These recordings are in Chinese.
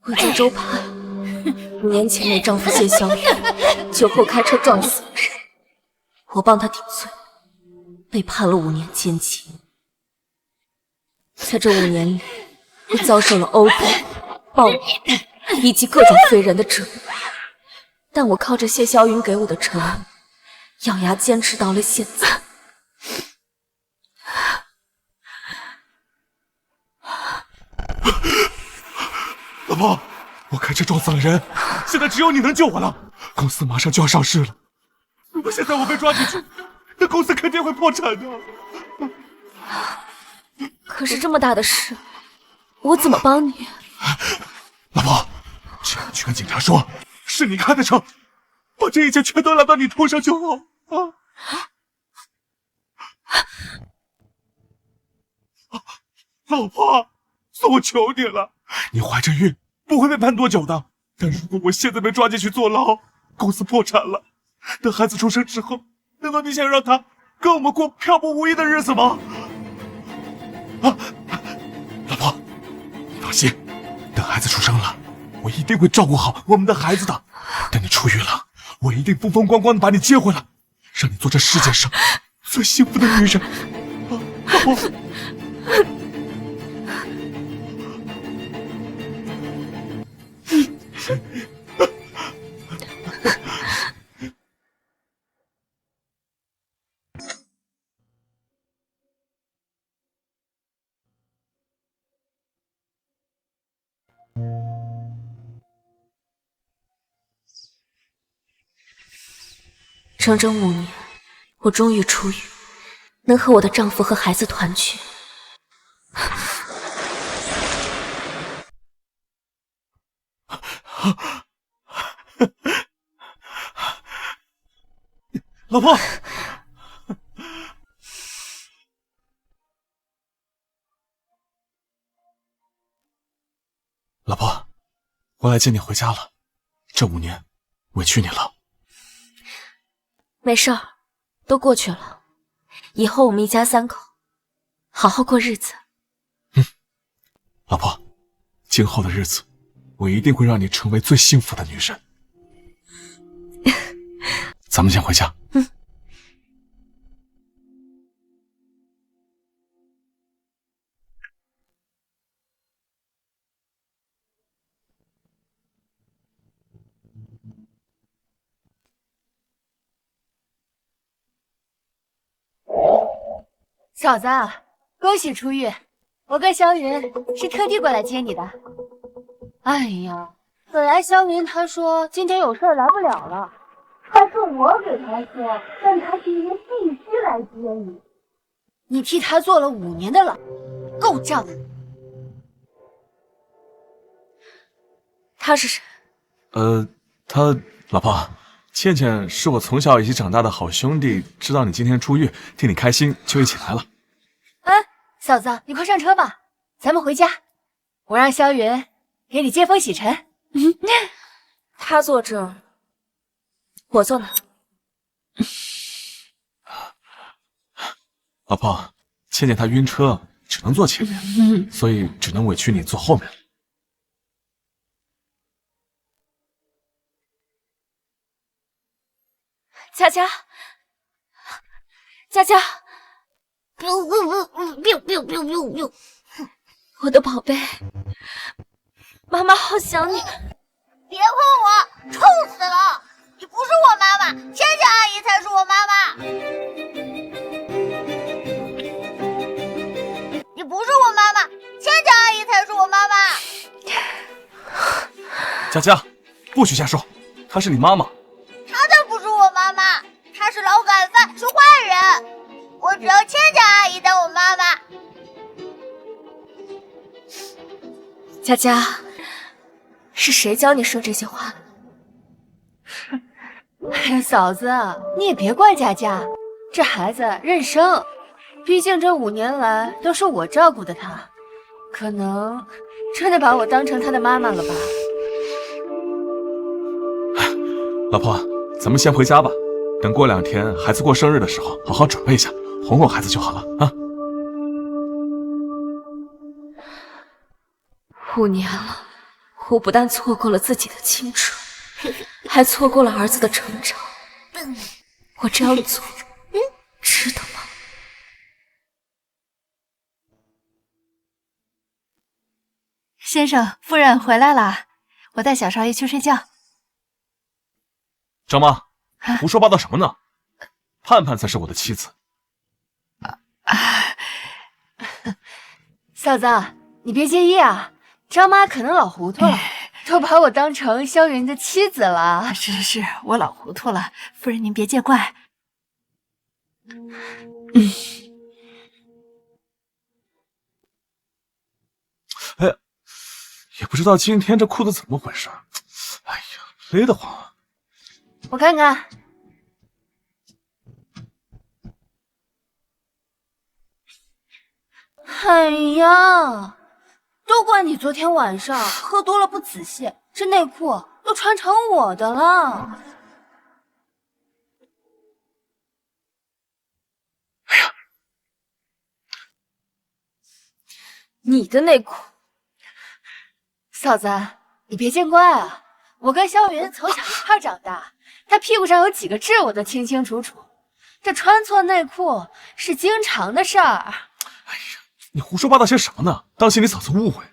我叫周盼，5年前那丈夫谢萧雨酒后开车撞死了人，我帮他顶罪，被判了5年监禁。在这5年里，我遭受了殴打、暴力以及各种非人的折磨，但我靠着谢萧云给我的承诺，咬牙坚持到了现在。老婆，我开车撞死了人，现在只有你能救我了。公司马上就要上市了，如果现在我被抓进去，那公司肯定会破产的。可是这么大的事，我怎么帮你？老婆，只要你去跟警察说，是你开的车，把这一切全都揽到你头上就好啊！老婆，我求你了，你怀着孕不会被判多久的。但如果我现在被抓进去坐牢，公司破产了，等孩子出生之后，难道你想让他跟我们过漂泊无依的日子吗？老婆，你放心，等孩子出生了，我一定会照顾好我们的孩子的。等你出狱了，我一定风风光光的把你接回来，让你做这世界上最幸福的女人。老婆。整整5年，我终于出狱，能和我的丈夫和孩子团聚。老婆，老婆，我来接你回家了。这5年委屈你了。没事儿，都过去了。以后我们一家3口好好过日子。老婆，今后的日子，我一定会让你成为最幸福的女人。咱们先回家。嫂子，恭喜出狱！我跟萧云是特地过来接你的。哎呀，本来萧云他说今天有事来不了了，还是我给他说，但他今天必须来接你。你替他坐了5年的牢，够仗义。他是谁？老婆，倩倩是我从小一起长大的好兄弟，知道你今天出狱，替你开心，就一起来了。嫂子，你快上车吧，咱们回家。我让萧云给你接风洗尘。他坐这儿，我坐哪？老婆，倩倩她晕车，只能坐前面，所以只能委屈你坐后面。佳佳，佳佳。我的宝贝，妈妈好想你。别碰我，臭死了！你不是我妈妈，倩倩阿姨才是我妈妈。你不是我妈妈，倩倩阿姨才是我妈妈。佳佳，不许瞎说，她是你妈妈。她才不是我妈妈，她是劳改犯，是坏人。我只要倩倩阿姨当我妈妈。佳佳，是谁教你说这些话？哎呀，嫂子，你也别怪佳佳，这孩子认生，毕竟这5年来都是我照顾的他，可能真的把我当成他的妈妈了吧。老婆，咱们先回家吧，等过2天孩子过生日的时候，好好准备一下，哄哄孩子就好了啊。5年了我不但错过了自己的青春，还错过了儿子的成长。我这样做，值得吗？先生、夫人回来了，我带小少爷去睡觉。张妈，胡说八道什么呢？盼盼才是我的妻子。嫂子，你别介意啊，张妈可能老糊涂了，都把我当成萧云的妻子了。是，我老糊涂了，夫人您别见怪。哎，也不知道今天这裤子怎么回事，哎呀，勒得慌啊！我看看。哎呀，都怪你昨天晚上喝多了不仔细，这内裤都穿成我的了。哎呀，你的内裤，嫂子，你别见怪啊，我跟萧云从小一块长大，他屁股上有几个痣我都清清楚楚，这穿错内裤是经常的事儿。哎呀，你胡说八道些什么呢？当心你嫂子误会。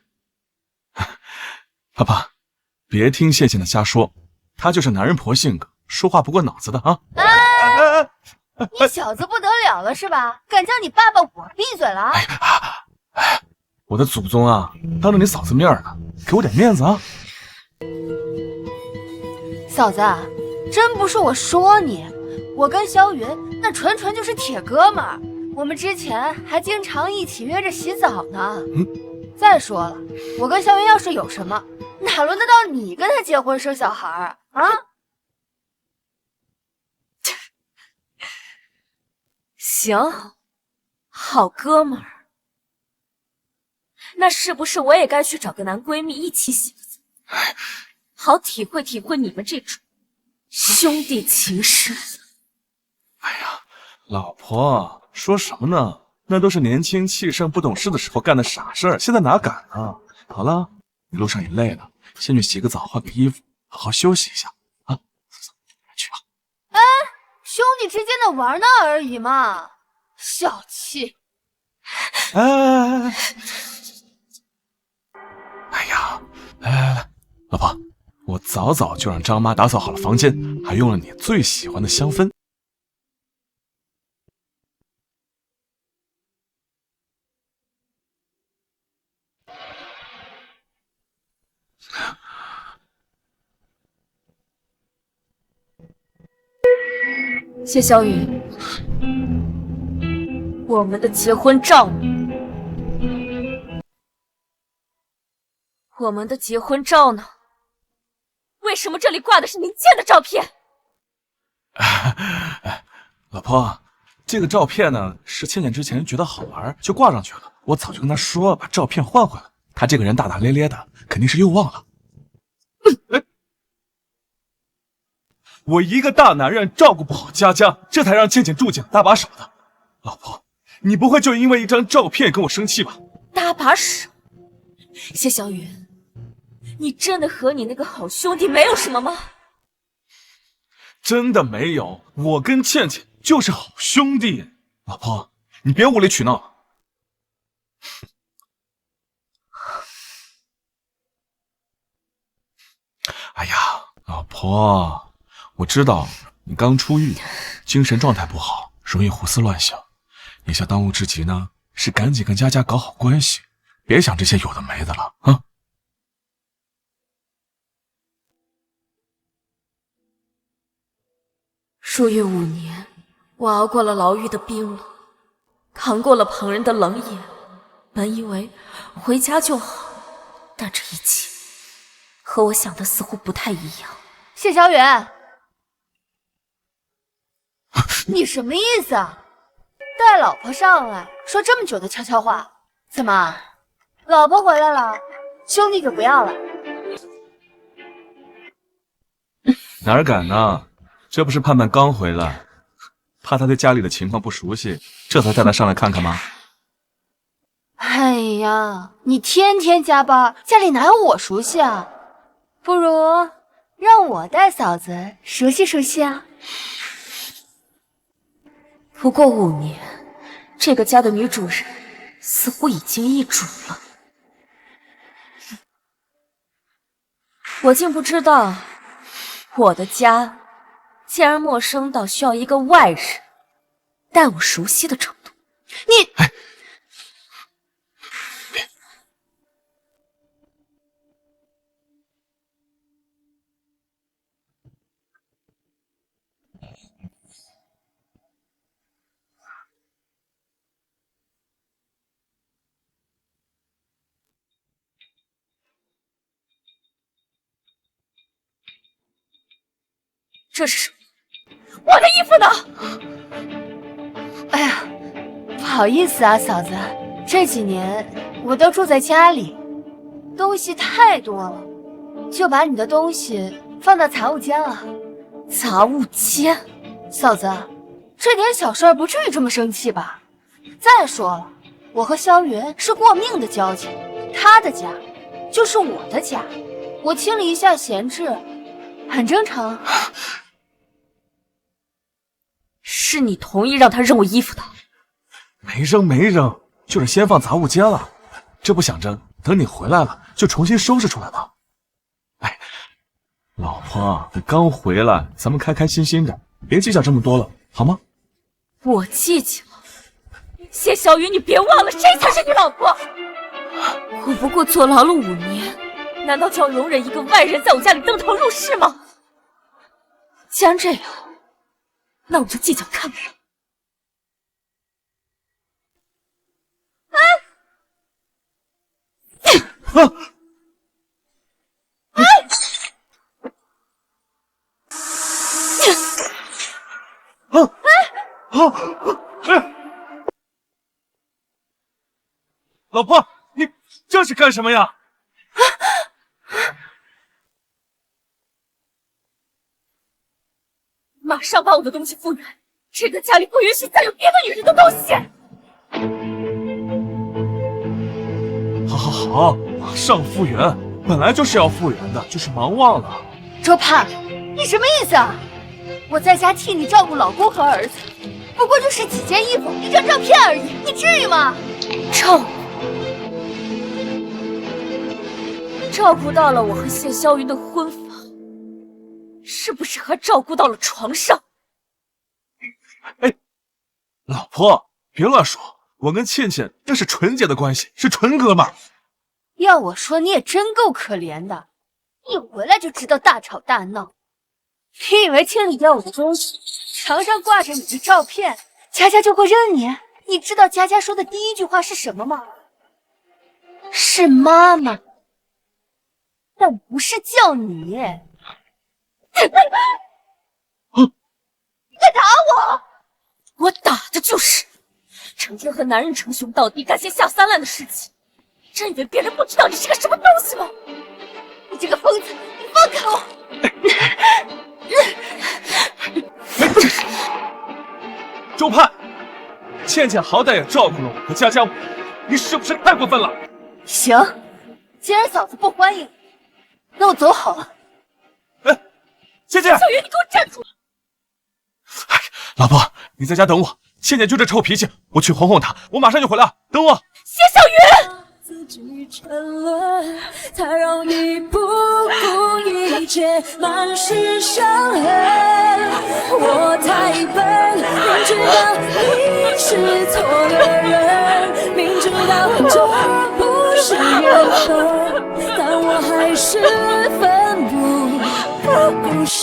爸爸，别听谢谢的瞎说，她就是男人婆性格，说话不过脑子的啊！你小子不得了了是吧？敢叫你爸爸我闭嘴了？我的祖宗啊，当着你嫂子面呢，给我点面子啊！嫂子，真不是我说你，我跟萧云那纯纯就是铁哥们儿，我们之前还经常一起约着洗澡呢。再说了，我跟萧云要是有什么，哪轮得到你跟他结婚生小孩啊？行，好哥们儿。那是不是我也该去找个男闺蜜一起洗个澡，好体会体会你们这种兄弟情深？哎呀，老婆说什么呢？那都是年轻气盛不懂事的时候干的傻事儿，现在哪敢呢？好了，你路上也累了，先去洗个澡，换个衣服，好好休息一下啊！去吧。哎，兄弟之间的玩闹而已嘛，小气。哎呀，来，老婆，我早早就让张妈打扫好了房间，还用了你最喜欢的香氛。谢小雨，我们的结婚照呢？我们的结婚照呢？为什么这里挂的是林健的照片？老婆，这个照片呢，是倩倩之前觉得好玩就挂上去了，我早就跟她说把照片换回来，她这个人大大咧咧的，肯定是又忘了。我一个大男人照顾不好佳佳，这才让倩倩住进搭把手的。老婆，你不会就因为一张照片跟我生气吧？搭把手？谢小雨，你真的和你那个好兄弟没有什么吗？真的没有，我跟倩倩就是好兄弟。老婆，你别无理取闹。哎呀，老婆，我知道你刚出狱，精神状态不好，容易胡思乱想。眼下当务之急呢，是赶紧跟佳佳搞好关系，别想这些有的没的了啊！入狱5年，我熬过了牢狱的冰冷，扛过了旁人的冷眼。本以为回家就好，但这一切和我想的似乎不太一样。谢小雨，你什么意思啊？带老婆上来说这么久的悄悄话，怎么，老婆回来了，兄弟就不要了？哪敢呢？这不是盼盼刚回来，怕他对家里的情况不熟悉，这才带他上来看看吗？哎呀，你天天加班，家里哪有我熟悉啊？不如让我带嫂子熟悉熟悉啊。不过5年，这个家的女主人似乎已经易主了。我竟不知道，我的家竟然陌生到需要一个外人带我熟悉的程度。你，这是什么？我的衣服呢？哎呀，不好意思啊，嫂子，这几年我都住在家里，东西太多了，就把你的东西放到杂物间了。杂物间？嫂子，这点小事不至于这么生气吧？再说了，我和萧云是过命的交情，他的家就是我的家，我清理一下闲置，很正常。是你同意让他扔我衣服的？没扔，就是先放杂物间了。这不想着等你回来了就重新收拾出来吗？哎，老婆，你刚回来，咱们开开心心的，别计较这么多了，好吗？我计较？谢小雨，你别忘了，谁才是你老婆？我不过坐牢了5年，难道就要容忍一个外人在我家里登堂入室吗？既然这样，那我就计较看看。老婆，你这是干什么呀？马上把我的东西复原，这个家里不允许再有别的女人的东西。好，马上复原，本来就是要复原的，就是忙忘了。周盼，你什么意思啊？我在家替你照顾老公和儿子，不过就是几件衣服、一张照片而已，你至于吗？照顾到了我和谢霄云的婚房，是不是还照顾到了床上？哎，老婆，别乱说，我跟倩倩那是纯洁的关系，是纯哥们儿。要我说，你也真够可怜的，一回来就知道大吵大闹。你以为清理掉我的东西，墙上挂着你的照片，佳佳就会认你？你知道佳佳说的第一句话是什么吗？是妈妈，但不是叫你。你在打我！我打的就是成天和男人称兄道弟，干些下三滥的事情。真以为别人不知道你是个什么东西吗？你这个疯子，你放开我！周盼，倩倩好歹也照顾了我和佳佳，你是不是太过分了？行，既然嫂子不欢迎，那我走好了。哎，倩倩，小云，你给我站住！哎，老婆，你在家等我。倩倩就这臭脾气，我去哄哄她，我马上就回来，等我。谢小云。自己沉沦，才让你不顾一切，满是伤痕。我太笨，明知道你是错的人，明知道这不是缘分，但我还是奋不顾身。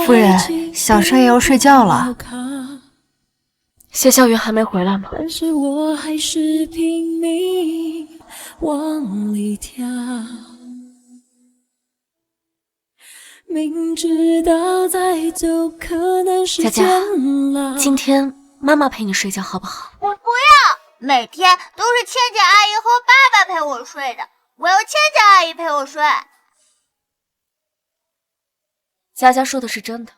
夫人，小生也要睡觉了。谢霄云还没回来吗？但是我还是拼命往里跳，明知道再走可能是煎熬。今天妈妈陪你睡觉好不好？我不要，每天都是倩倩阿姨和爸爸陪我睡的，我要倩倩阿姨陪我睡。佳佳说的是真的，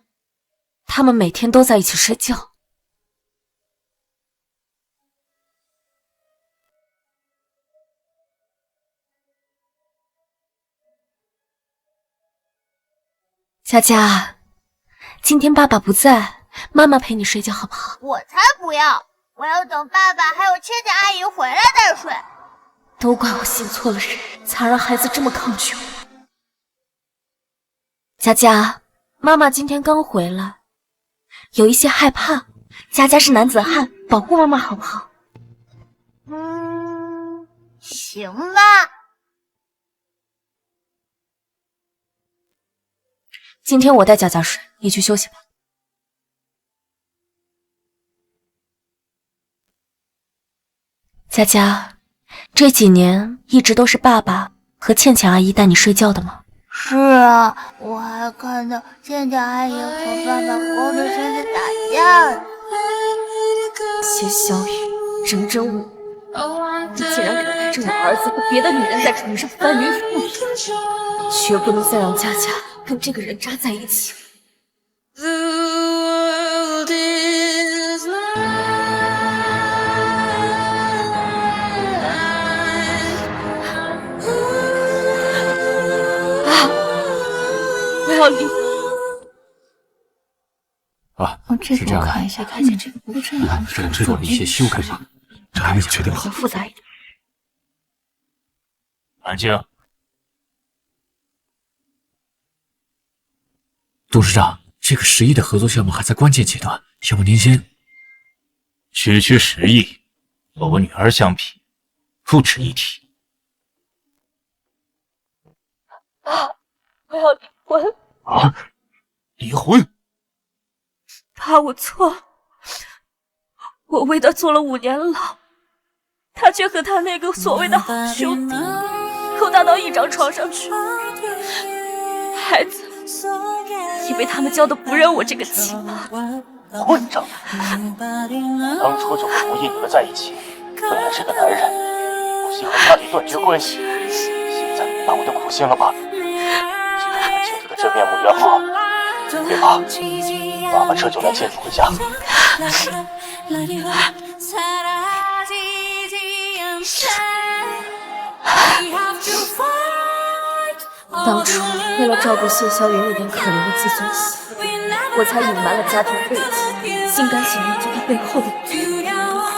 他们每天都在一起睡觉。佳佳，今天爸爸不在，妈妈陪你睡觉好不好？我才不要！我要等爸爸还有倩倩阿姨回来再睡。都怪我信错了人，才让孩子这么抗拒我。佳佳，妈妈今天刚回来，有一些害怕。佳佳是男子汉，保护妈妈好不好？行吧。今天我带佳佳睡，你去休息吧。佳佳，这几年一直都是爸爸和倩倩阿姨带你睡觉的吗？是啊，我还看到倩倩阿姨和爸爸勾着身子打架呢。谢小雨，真真无语，你竟然敢带着我儿子和别的女人在床上翻云覆雨，绝不能再让佳佳跟这个人渣在一起。我要离。是这样的，看一下这个不是这样，这知道了一些修改吧？这还没有确定好。复杂一点。安静。董事长，这个10亿的合作项目还在关键阶段，要不您先……区区10亿，和我女儿相比，不值一提。我要离婚。啊！离婚？爸，我错了，我为他坐了5年牢，他却和他那个所谓的好兄弟勾搭到一张床上去。孩子以为他们教的不认我这个亲妈。混账！当初就不同意你们在一起，本来是个男人，不惜和家里断绝关系，现在明白我的苦心了吧？既然你们清楚的真面目也好，别怕，爸爸这就来接你回家。当初为了照顾谢霄云那点可怜的自尊心，我才隐瞒了家庭背景，心甘情愿做他背后的人，拿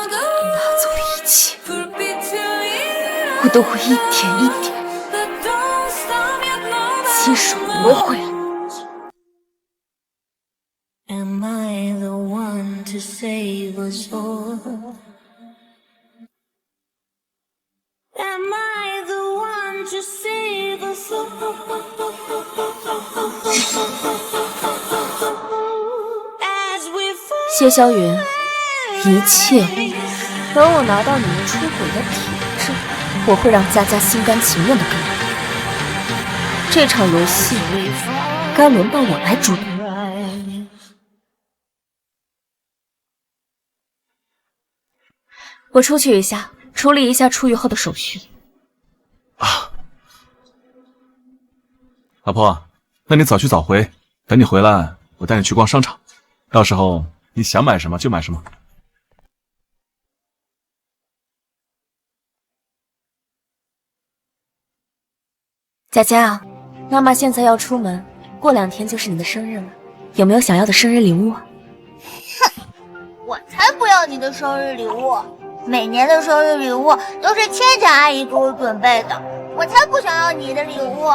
走了一切，我都会一点一点亲手夺回来。Am I the one to save us all? Am I the one to save us all? As we fall 谢霄云，一切等我拿到你们出轨的铁证，我会让佳佳心甘情愿的跟我。这场游戏该轮到我来主导。我出去一下，处理一下出狱后的手续。老婆，那你早去早回，等你回来，我带你去逛商场，到时候你想买什么就买什么。佳佳，妈妈现在要出门，过2天就是你的生日了，有没有想要的生日礼物啊？哼，我才不要你的生日礼物！每年的生日礼物都是倩倩阿姨给我准备的，我才不想要你的礼物。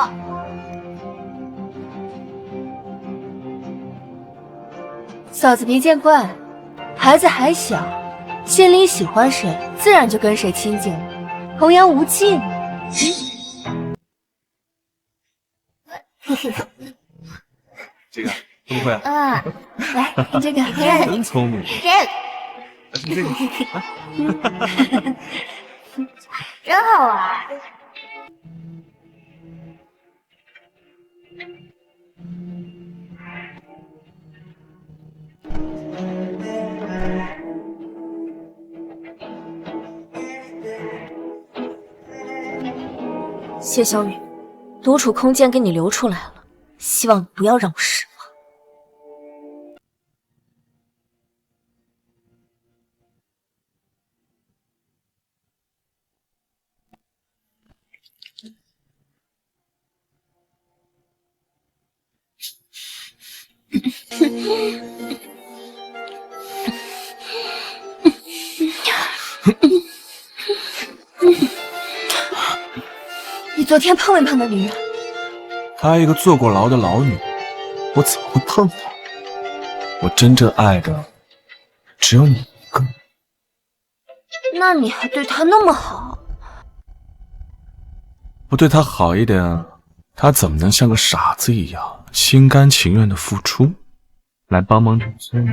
嫂子别见怪，孩子还小，心里喜欢谁，自然就跟谁亲近了，童言无忌嘛。这个会不会？来，这个，真聪明。这个，真好玩。谢小雨，独处空间给你留出来了，希望不要让我失望。你昨天碰没碰那女人？她一个坐过牢的老女人，我怎么会碰她？我真正爱的只有你一个。那你还对她那么好？不对她好一点，她怎么能像个傻子一样心甘情愿的付出，来帮忙整罪呢？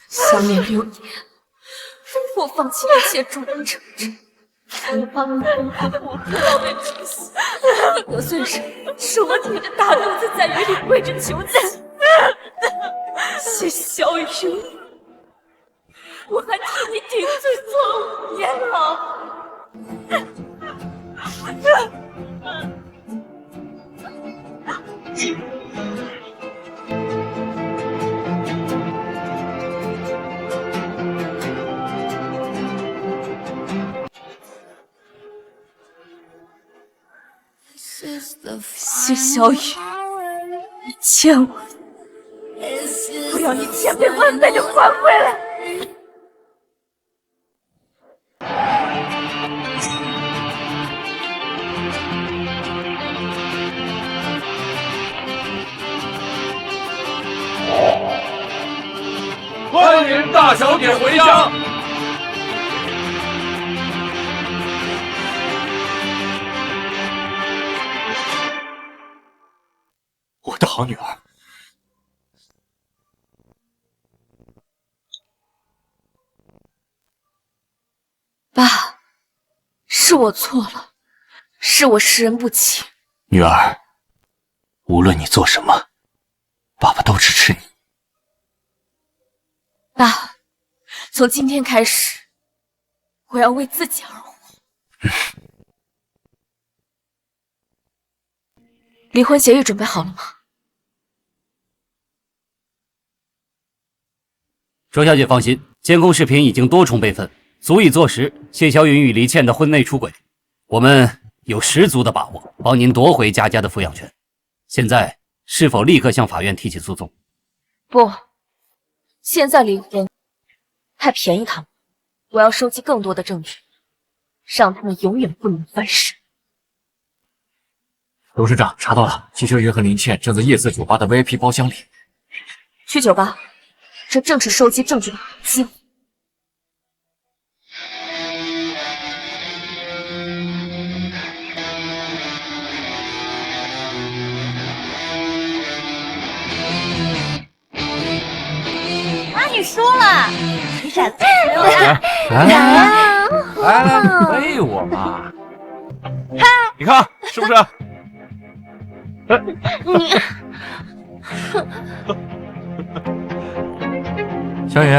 相恋6年，我放弃一切助人成真，我帮你分开我和老魏出息，你得罪人，是我挺着大肚子在雨里跪着求赞。谢小雨，我还替你顶罪坐了5年牢。谢小雨，你欠我的，我要你千倍万倍的还回来。欢迎大小姐回家。我的好女儿，爸，是我错了，是我识人不清。女儿，无论你做什么，爸爸都支持你。爸，从今天开始，我要为自己而活。离婚协议准备好了吗？周小姐放心，监控视频已经多重备份，足以坐实谢霄云与黎倩的婚内出轨。我们有十足的把握帮您夺回佳佳的抚养权。现在是否立刻向法院提起诉讼？不，现在离婚太便宜他们，我要收集更多的证据，让他们永远不能翻身。董事长查到了，谢秋云和林倩正在夜色酒吧的 VIP 包厢里。去酒吧，这正是收集证据的好机会。啊，你输了，你闪飞了。来喂我嘛！你看是不是？小雨，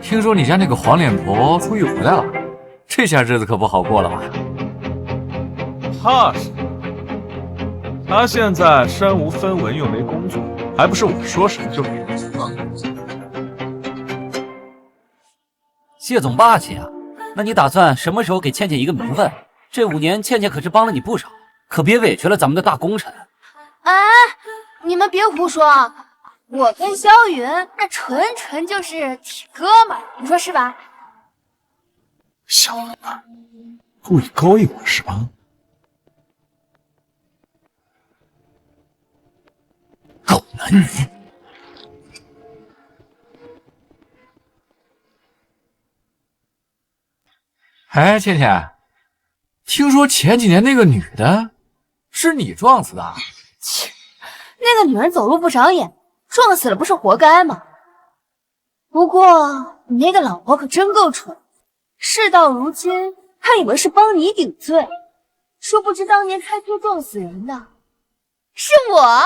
听说你家那个黄脸婆出狱回来了，这下日子可不好过了吧？怕什么？他现在身无分文又没工作，还不是我说什么就什么？谢总霸气啊！那你打算什么时候给倩倩一个名分？这5年倩倩可是帮了你不少，可别委屈了咱们的大功臣。哎，你们别胡说，我跟萧云那纯就是铁哥们儿，你说是吧？小子，故意勾引我是吧？狗男女！哎，倩倩，听说前几年那个女的是你撞死的？切，那个女人走路不长眼，撞死了不是活该吗？不过你那个老婆可真够蠢，事到如今还以为是帮你顶罪，殊不知当年开车撞死人的是我。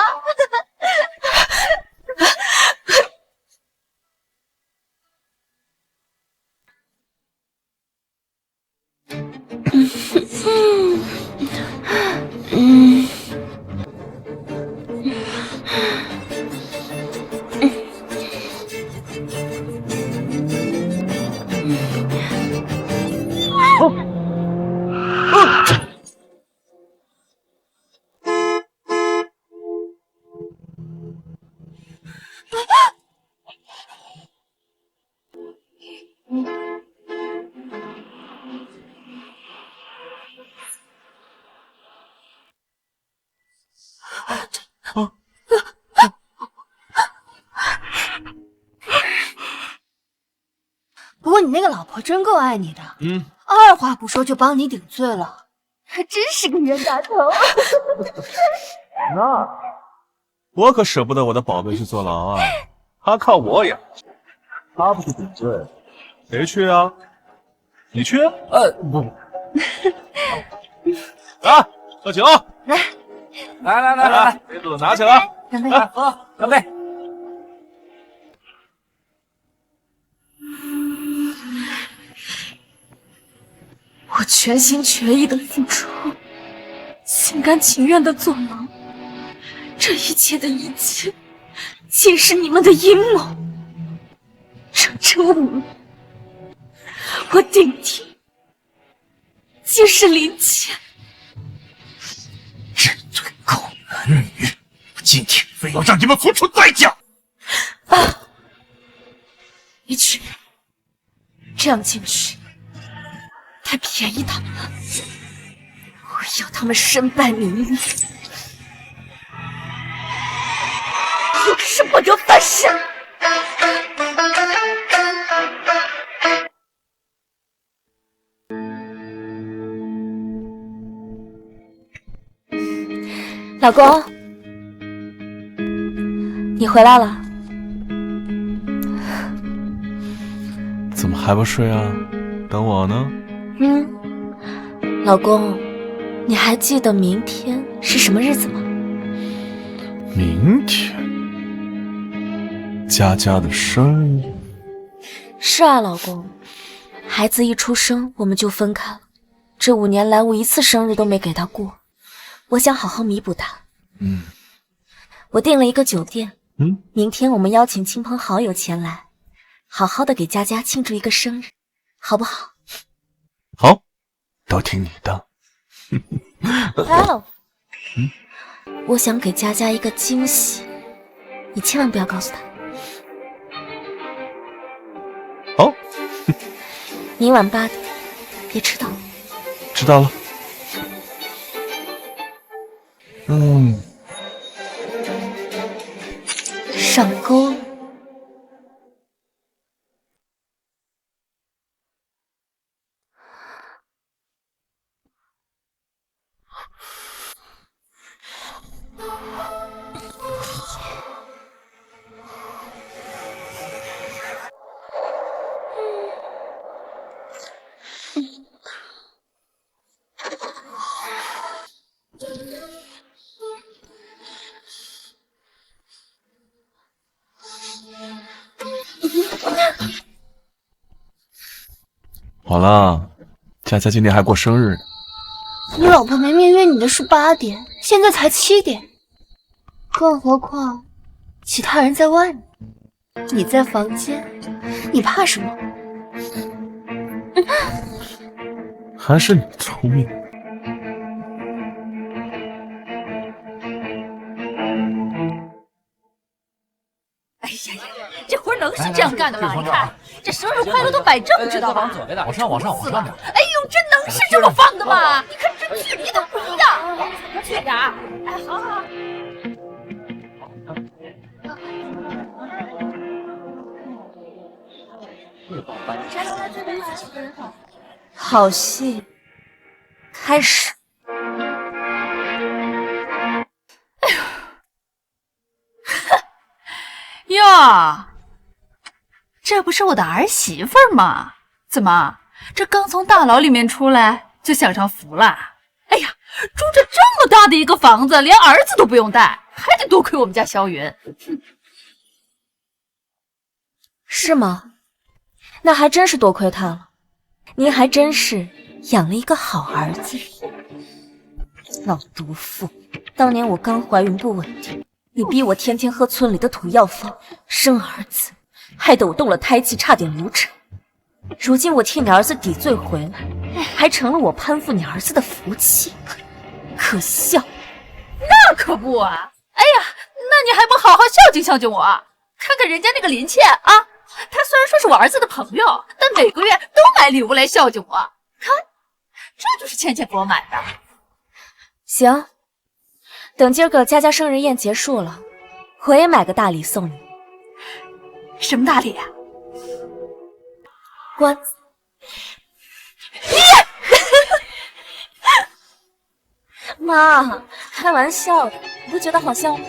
不过你那个老婆真够爱你的，二话不说就帮你顶罪了，还真是个冤大头。那我可舍不得我的宝贝去坐牢啊，他靠我养，他不去顶罪，谁去啊？你去？不，来喝酒，来，杯子拿起来，干杯！喝，干杯！我全心全意的付出，心甘情愿的坐牢，这一切的一切，尽是你们的阴谋。这5年，我顶替，皆是林倩。认罪狗男女，我今天非要让你们付出代价！你去，这样进去太便宜他们了。我要他们身败名裂，永世不得翻身。老公，你回来了。怎么还不睡啊？等我呢？老公，你还记得明天是什么日子吗？明天，佳佳的生日。是啊，老公，孩子一出生我们就分开了，这5年来我一次生日都没给他过，我想好好弥补他。我订了一个酒店，明天我们邀请亲朋好友前来，好好的给佳佳庆祝一个生日，好不好？好，都听你的。来了。我想给佳佳一个惊喜，你千万不要告诉她。好，明晚8点，别迟到。知道了。上钩了。好了，佳佳今天还过生日呢。你老婆明明约你的是8点，现在才7点，更何况其他人在外面，你在房间，你怕什么？还是你聪明。哎呀，这活能是这样干的吗？你看，这生日快乐都摆正，知道吧？往上点。哎呦，这能是这么放的吗？你看这距离都不一样，快去点儿。哎，好。好戏开始。哟，这不是我的儿媳妇儿吗？怎么，这刚从大牢里面出来就享上福了？哎呀，住着这么大的一个房子，连儿子都不用带，还得多亏我们家萧云。是吗？那还真是多亏他了。您还真是养了一个好儿子。老毒妇，当年我刚怀孕不稳定，你逼我天天喝村里的土药方生儿子，害得我动了胎气，差点流产。如今我替你儿子抵罪回来，还成了我攀附你儿子的福气，可笑。那可不啊！哎呀，那你还不好好孝敬孝敬我？看看人家那个林倩啊，她虽然说是我儿子的朋友，但每个月都买礼物来孝敬我。看，这就是倩倩给我买的。行，等今儿个佳佳生日宴结束了，我也买个大礼送你。什么大礼呀？关子。妈，开玩笑的，你不觉得好笑吗？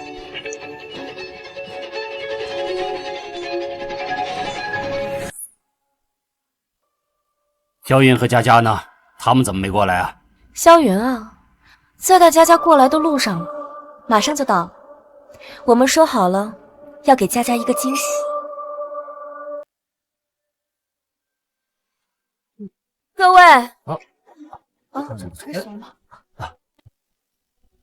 萧云和佳佳呢？他们怎么没过来啊？萧云啊，在带佳佳过来的路上了，马上就到了。我们说好了，要给佳佳一个惊喜。各位，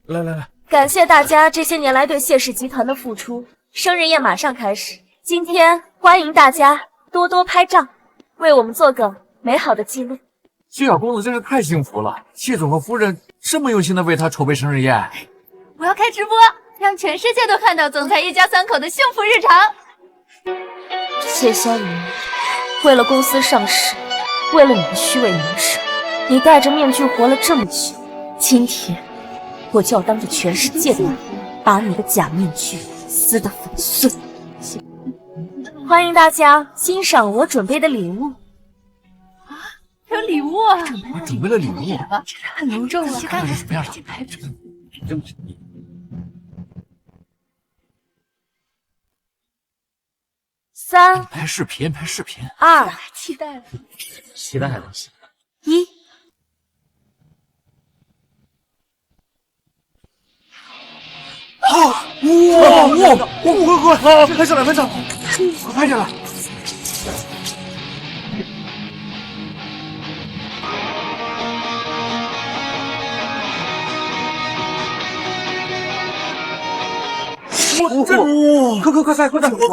来，感谢大家这些年来对谢氏集团的付出。生日宴马上开始，今天欢迎大家多多拍照，为我们做个美好的记录。谢小公子真是太幸福了，谢总和夫人这么用心的为他筹备生日宴。我要开直播，让全世界都看到总裁一家三口的幸福日常。谢萧云，为了公司上市，为了你的虚伪名声，你戴着面具活了这么久，今天我就要当着全世界的面，把你的假面具撕得粉碎。欢迎大家欣赏我准备的礼物。有礼物啊！我准备了礼物，很隆重啊！去看看怎么样了？3、拍视频2、期待了，期待了。 1。哇！快拍下来，快拍下来！快！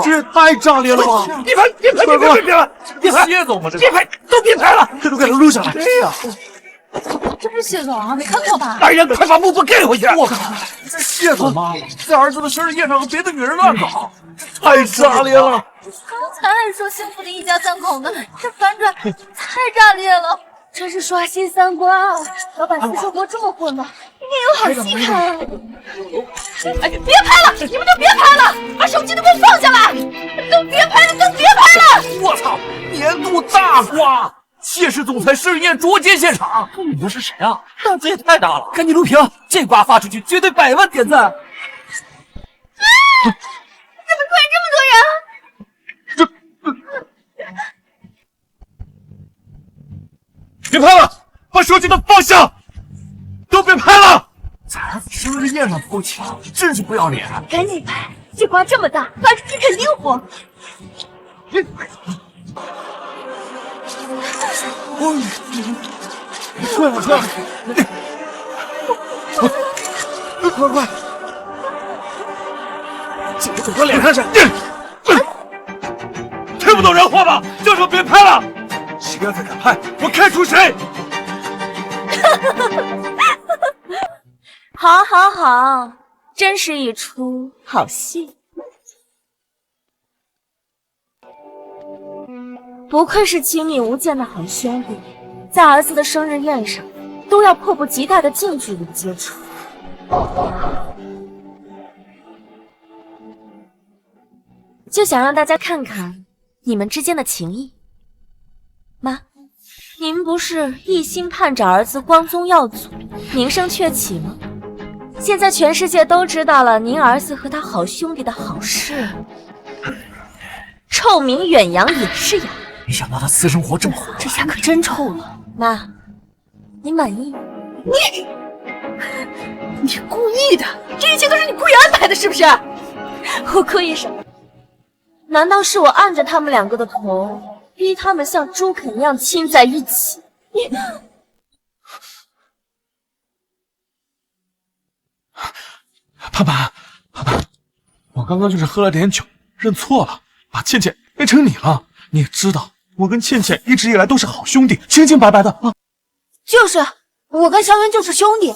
这也太炸裂了吧！别拍！谢总吗？这别拍，都别拍了，这都给他录下来。对呀，这是谢总啊，没看错吧？来人，快把幕布盖回去！我靠，这谢总吗？在儿子的生日宴上和别的女人乱搞，太炸裂了！刚才还说幸福的一家三口呢，这反转太炸裂了！真是刷新三观啊！老板私生活这么混乱，应该有好戏看啊！哎，别拍了，你们都别拍了，把手机都给我放下来！都别拍了！我操，年度大瓜！谢氏总裁生日宴捉奸现场，这女的是谁啊？胆子也太大了！赶紧录屏，这瓜发出去绝对100万点赞！怎么突然这么多人？别拍了，把手机都放下，都别拍了！在儿子生日宴上偷抢，真是不要脸！赶紧拍，这瓜这么大，发出去肯定火。快！这个走到脸上去！听不懂人话吧？就说别拍了！谁要再敢拍，我开除谁！好，真是一出好戏。不愧是亲密无间的好兄弟，在儿子的生日宴上都要迫不及待的近距离接触。就想让大家看看你们之间的情谊。妈，您不是一心盼着儿子光宗耀祖、名声鹊起吗？现在全世界都知道了您儿子和他好兄弟的好事，臭名远扬也是扬。没想到他私生活这么混乱，这下可真臭了。妈，你满意？你故意的，这一切都是你故意安排的，是不是？我故意什么？难道是我按着他们两个的头，逼他们像猪啃一样亲在一起？你盼盼，我刚刚就是喝了点酒，认错了，把倩倩变成你了。你也知道，我跟倩倩一直以来都是好兄弟，清清白白的啊。就是，我跟萧云就是兄弟，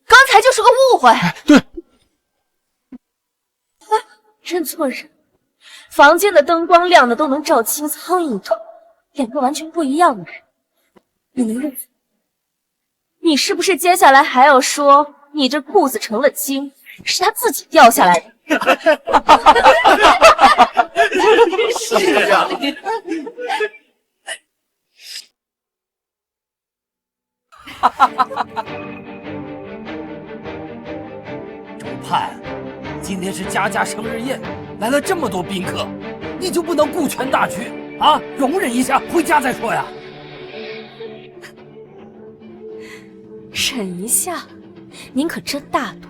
刚才就是个误会。对，认错人，房间的灯光亮的都能照清苍蝇头，两个完全不一样的人，你能认错？你是不是接下来还要说你这裤子成了精，是他自己掉下来的？是啊，周盼，今天是佳佳生日宴，来了这么多宾客，你就不能顾全大局啊？容忍一下，回家再说呀。忍一下，您可真大度。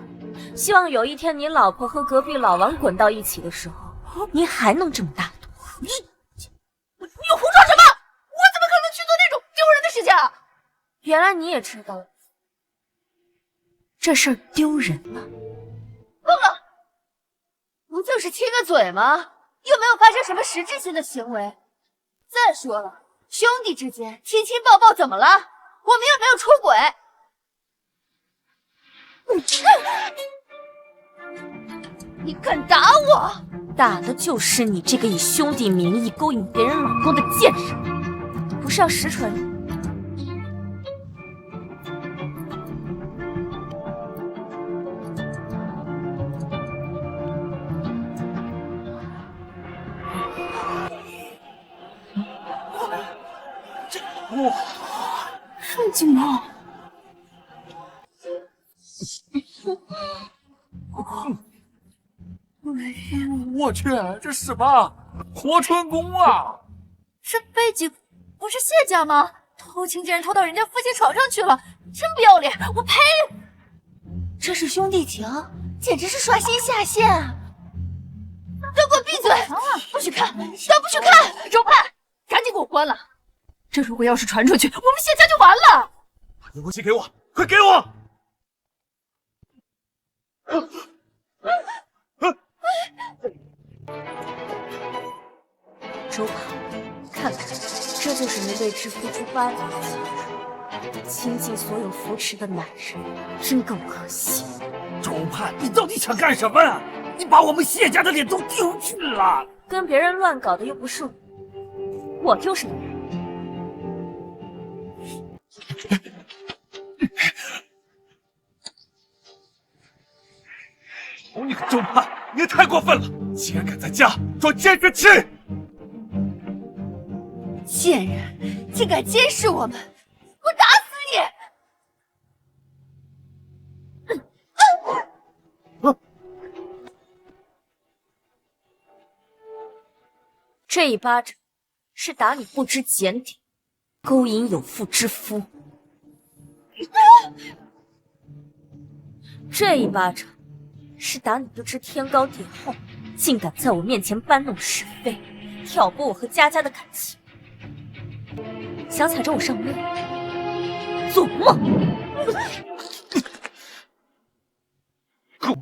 希望有一天你老婆和隔壁老王滚到一起的时候，您还能这么大度。你胡说什么？我怎么可能去做那种丢人的事情？原来你也知道了，这事儿丢人了。够了，不就是亲个嘴吗？又没有发生什么实质性的行为。再说了，兄弟之间亲亲抱抱怎么了？我们又没有出轨。你敢打我？打的就是你这个以兄弟名义勾引别人老公的贱人，不是要实锤吗？盛景吗？我去，这什么活春宫啊！这背景不是谢家吗？偷情竟然偷到人家夫妻床上去了，真不要脸！我呸！这是兄弟情，简直是刷新下限啊！都给我闭嘴！不许看，都不许看！周盼，赶紧给我关了！这如果要是传出去，我们谢家就完了！把遥控器给我，快给我！周盼，看看，这就是您对之付出8年的情书，倾尽所有扶持的男人，真够可惜。周盼，你到底想干什么呀？你把我们谢家的脸都丢尽了！跟别人乱搞的又不是我，我丢什么脸？你个周盼，你也太过分了！竟然敢在家装监视器！贱人，竟敢监视我们！我打死你！这一巴掌是打你不知检点，勾引有妇之夫。这一巴掌是打你不知天高地厚，竟敢在我面前搬弄是非，挑拨我和佳佳的感情，想踩着我上位，做梦！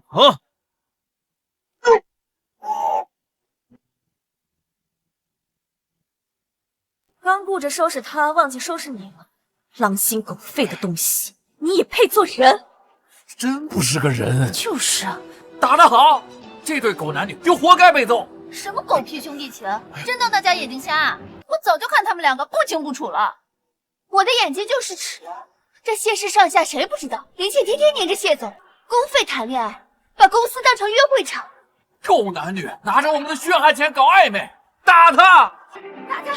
啊！刚顾着收拾他，忘记收拾你了，狼心狗肺的东西，你也配做人？真不是个人。就是啊，打得好，这对狗男女就活该被揍。什么狗屁兄弟情，真当大家眼睛瞎？我早就看他们两个不清不楚了。我的眼睛就是尺，这谢氏上下谁不知道？林倩天天黏着谢总，公费谈恋爱，把公司当成约会场。狗男女拿着我们的血汗钱搞暧昧，打他！打他！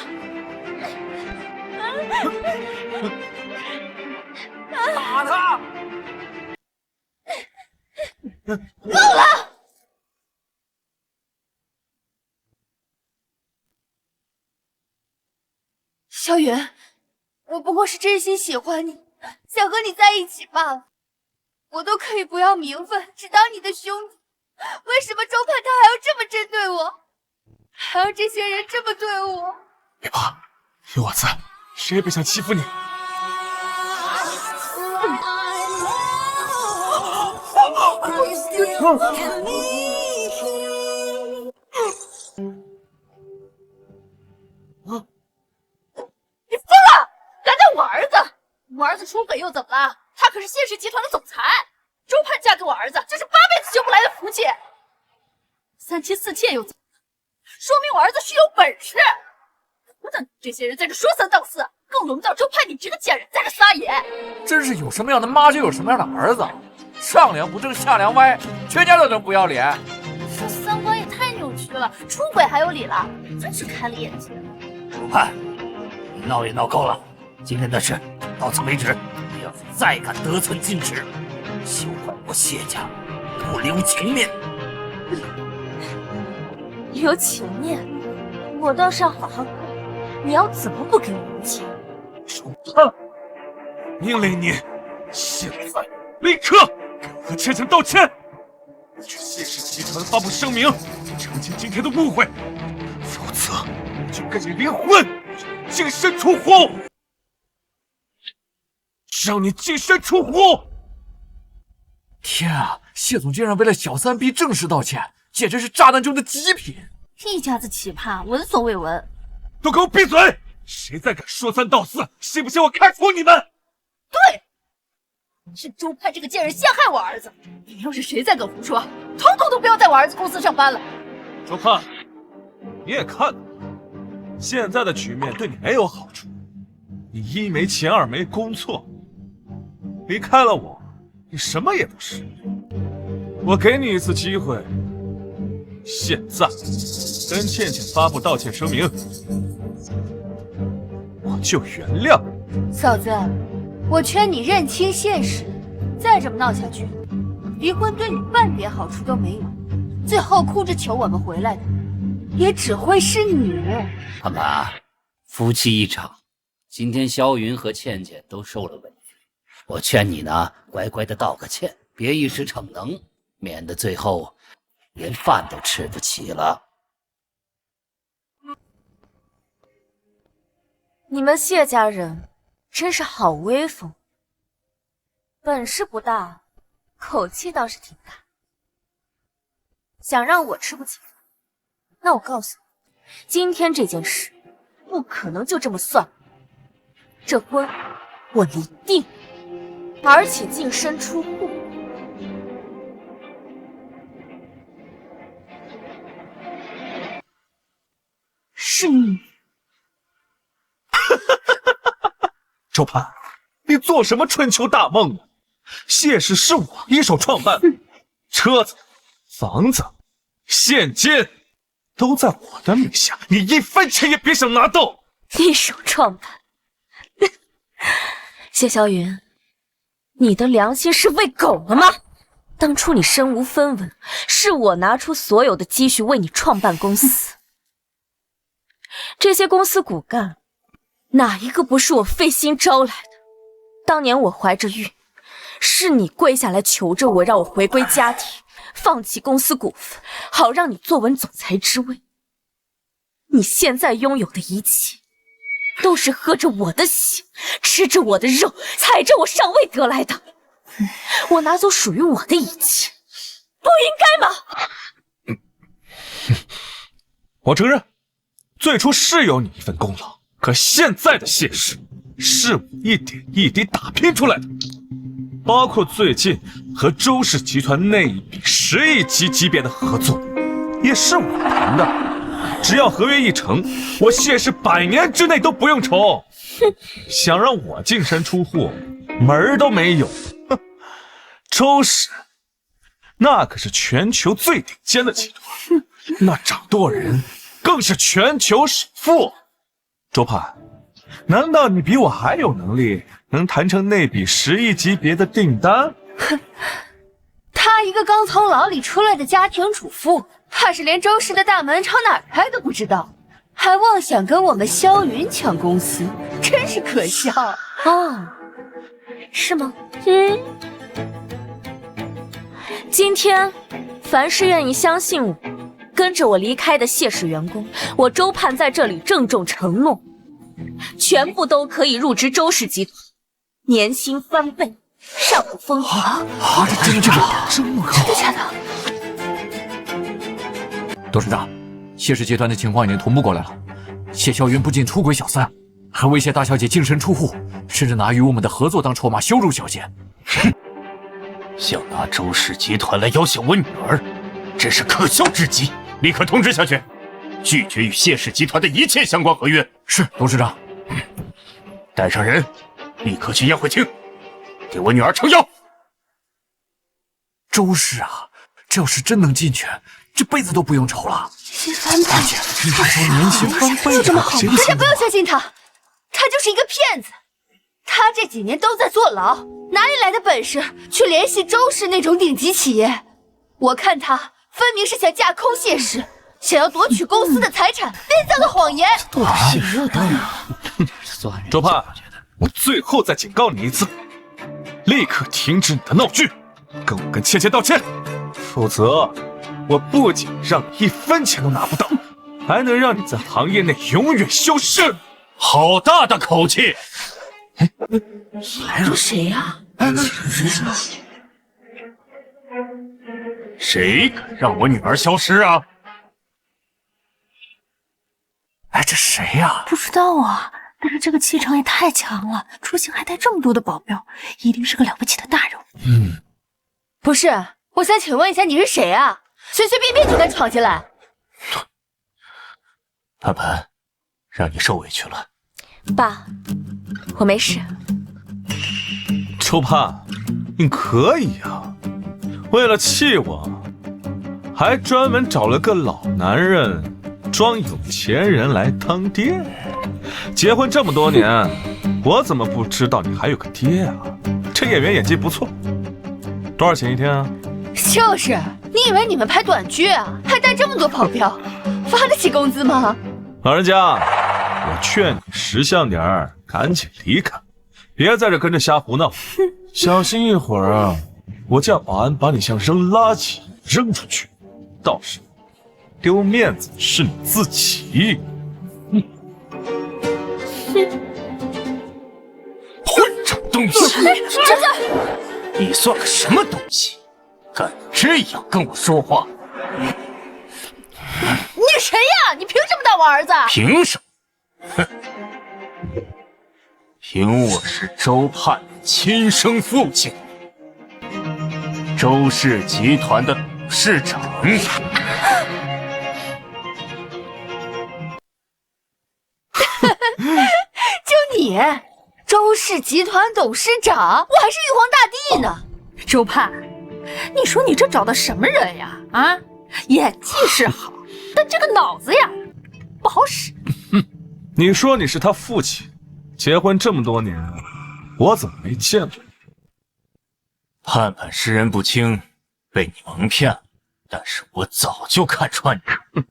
打他！够了！萧远，我不过是真心喜欢你，想和你在一起罢了。我都可以不要名分，只当你的兄弟。为什么周盼他还要这么针对我，还要这些人这么对我？别怕，有我在，谁也别想欺负你。你疯了！敢打我儿子！我儿子出轨又怎么了？他可是谢氏集团的总裁。周盼嫁给我儿子，这是8辈子修不来的福气。3妻4妾又怎么了？说明我儿子是有本事。不等这些人在这说三道四，更轮不到周派你这个贱人在这撒野。真是有什么样的妈就有什么样的儿子，上梁不正下梁歪，全家都能不要脸。这三观也太扭曲了，出轨还有理了，真是开了眼界。主判，你闹也闹够了，今天的事到此为止。你要是再敢得寸进尺，休怪我谢家不留情面。留情面，我倒是要好好看，你要怎么不给我留情？主判，命令你现在立刻给我和倩倩道歉，去谢氏集团发布声明，澄清今天的误会，否则我就跟你离婚，净身出户，让你净身出户！天啊，谢总竟然为了小三逼正式道歉，简直是渣男中的极品！一家子奇葩，闻所未闻。都给我闭嘴！谁再敢说三道四，信不信我开除你们？对，是周派这个贱人陷害我儿子。你要是谁再敢胡说，统统都不要在我儿子公司上班了。周盼，你也看到，现在的局面对你没有好处。你一没钱，二没工作，离开了我，你什么也不是。我给你一次机会，现在跟倩倩发布道歉声明，我就原谅你。嫂子，我劝你认清现实，再这么闹下去，离婚对你半点好处都没有，最后哭着求我们回来的，也只会是你。盼盼，夫妻一场，今天萧云和倩倩都受了委屈，我劝你呢，乖乖的道个歉，别一时逞能，免得最后连饭都吃不起了。你们谢家人真是好威风，本事不大，口气倒是挺大。想让我吃不起饭，那我告诉你，今天这件事不可能就这么算了。这婚我离定，而且净身出户。是你。周盼，你做什么春秋大梦啊？谢氏是我一手创办，车子、房子、现金都在我的名下，你一分钱也别想拿到。一手创办，谢霄云，你的良心是喂狗了吗？当初你身无分文，是我拿出所有的积蓄为你创办公司，这些公司骨干，哪一个不是我费心招来的？当年我怀着孕，是你跪下来求着我，让我回归家庭，放弃公司股份，好让你坐稳总裁之位。你现在拥有的一切，都是喝着我的血，吃着我的肉，踩着我上位得来的。我拿走属于我的一切，不应该吗？我承认，最初是有你一份功劳，可现在的谢氏是我一点一滴打拼出来的，包括最近和周氏集团那一笔10亿级别的合作，也是我谈的。只要合约一成，我谢氏100年之内都不用愁。想让我净身出户，门儿都没有。哼，周氏那可是全球最顶尖的集团，那掌舵人更是全球首富。周盼，难道你比我还有能力，能谈成那笔10亿级别的订单？她一个刚从牢里出来的家庭主妇，怕是连周氏的大门朝哪儿开都不知道，还妄想跟我们萧云抢公司，真是可笑。哦，是吗？今天凡是愿意相信我，跟着我离开的谢氏员工，我周盼在这里郑重承诺，全部都可以入职周氏集团，年薪翻倍，上不封王。这真的这么高？真的假的？董事长，谢氏集团的情况已经同步过来了。谢霄云不仅出轨小三，还威胁大小姐净身出户，甚至拿与我们的合作当筹码羞辱小姐。哼！想拿周氏集团来要挟我女儿，真是可笑至极！立刻通知下去，拒绝与谢氏集团的一切相关合约。是，董事长。带上人，立刻去宴会厅，给我女儿撑腰。周氏啊，这要是真能进去，这辈子都不用愁了。新翻版，简直就是年轻翻倍就这么好吗？大家不要要相信他，他就是一个骗子。他这几年都在坐牢，哪里来的本事去联系周氏那种顶级企业？我看他分明是想架空谢氏，想要夺取公司的财产，编造的谎言。周盼，我最后再警告你一次，立刻停止你的闹剧，跟我跟倩倩道歉，否则我不仅让你1分钱都拿不到，还能让你在行业内永远消失。好大的口气！这谁呀？谁敢让我女儿消失啊？哎，这谁呀？不知道啊，但是这个气场也太强了，出行还带这么多的保镖，一定是个了不起的大人物。不是，我想请问一下，你是谁啊？随随便便就敢闯进来？盼盼，让你受委屈了。爸，我没事。周盼，你可以啊，为了气我，还专门找了个老男人装有钱人来当爹。结婚这么多年，我怎么不知道你还有个爹啊？这演员演技不错，多少钱一天啊？就是，你以为你们拍短剧啊，还带这么多保镖，发得起工资吗？老人家，我劝你识相点儿，赶紧离开，别在这跟着瞎胡闹。小心一会儿啊，我叫保安把你像扔垃圾扔出去，到时候丢面子是你自己。混账东西！你算个什么东西？敢这样跟我说话？你谁呀？你凭什么打我儿子？凭什么？哼！凭我是周盼的亲生父亲，周氏集团的董事长。就你，周氏集团董事长，我还是玉皇大帝呢。周盼，你说你这找的什么人呀？啊，演技是好，但这个脑子呀，不好使。你说你是他父亲，结婚这么多年，我怎么没见过？盼盼识人不清，被你蒙骗了，但是我早就看穿你，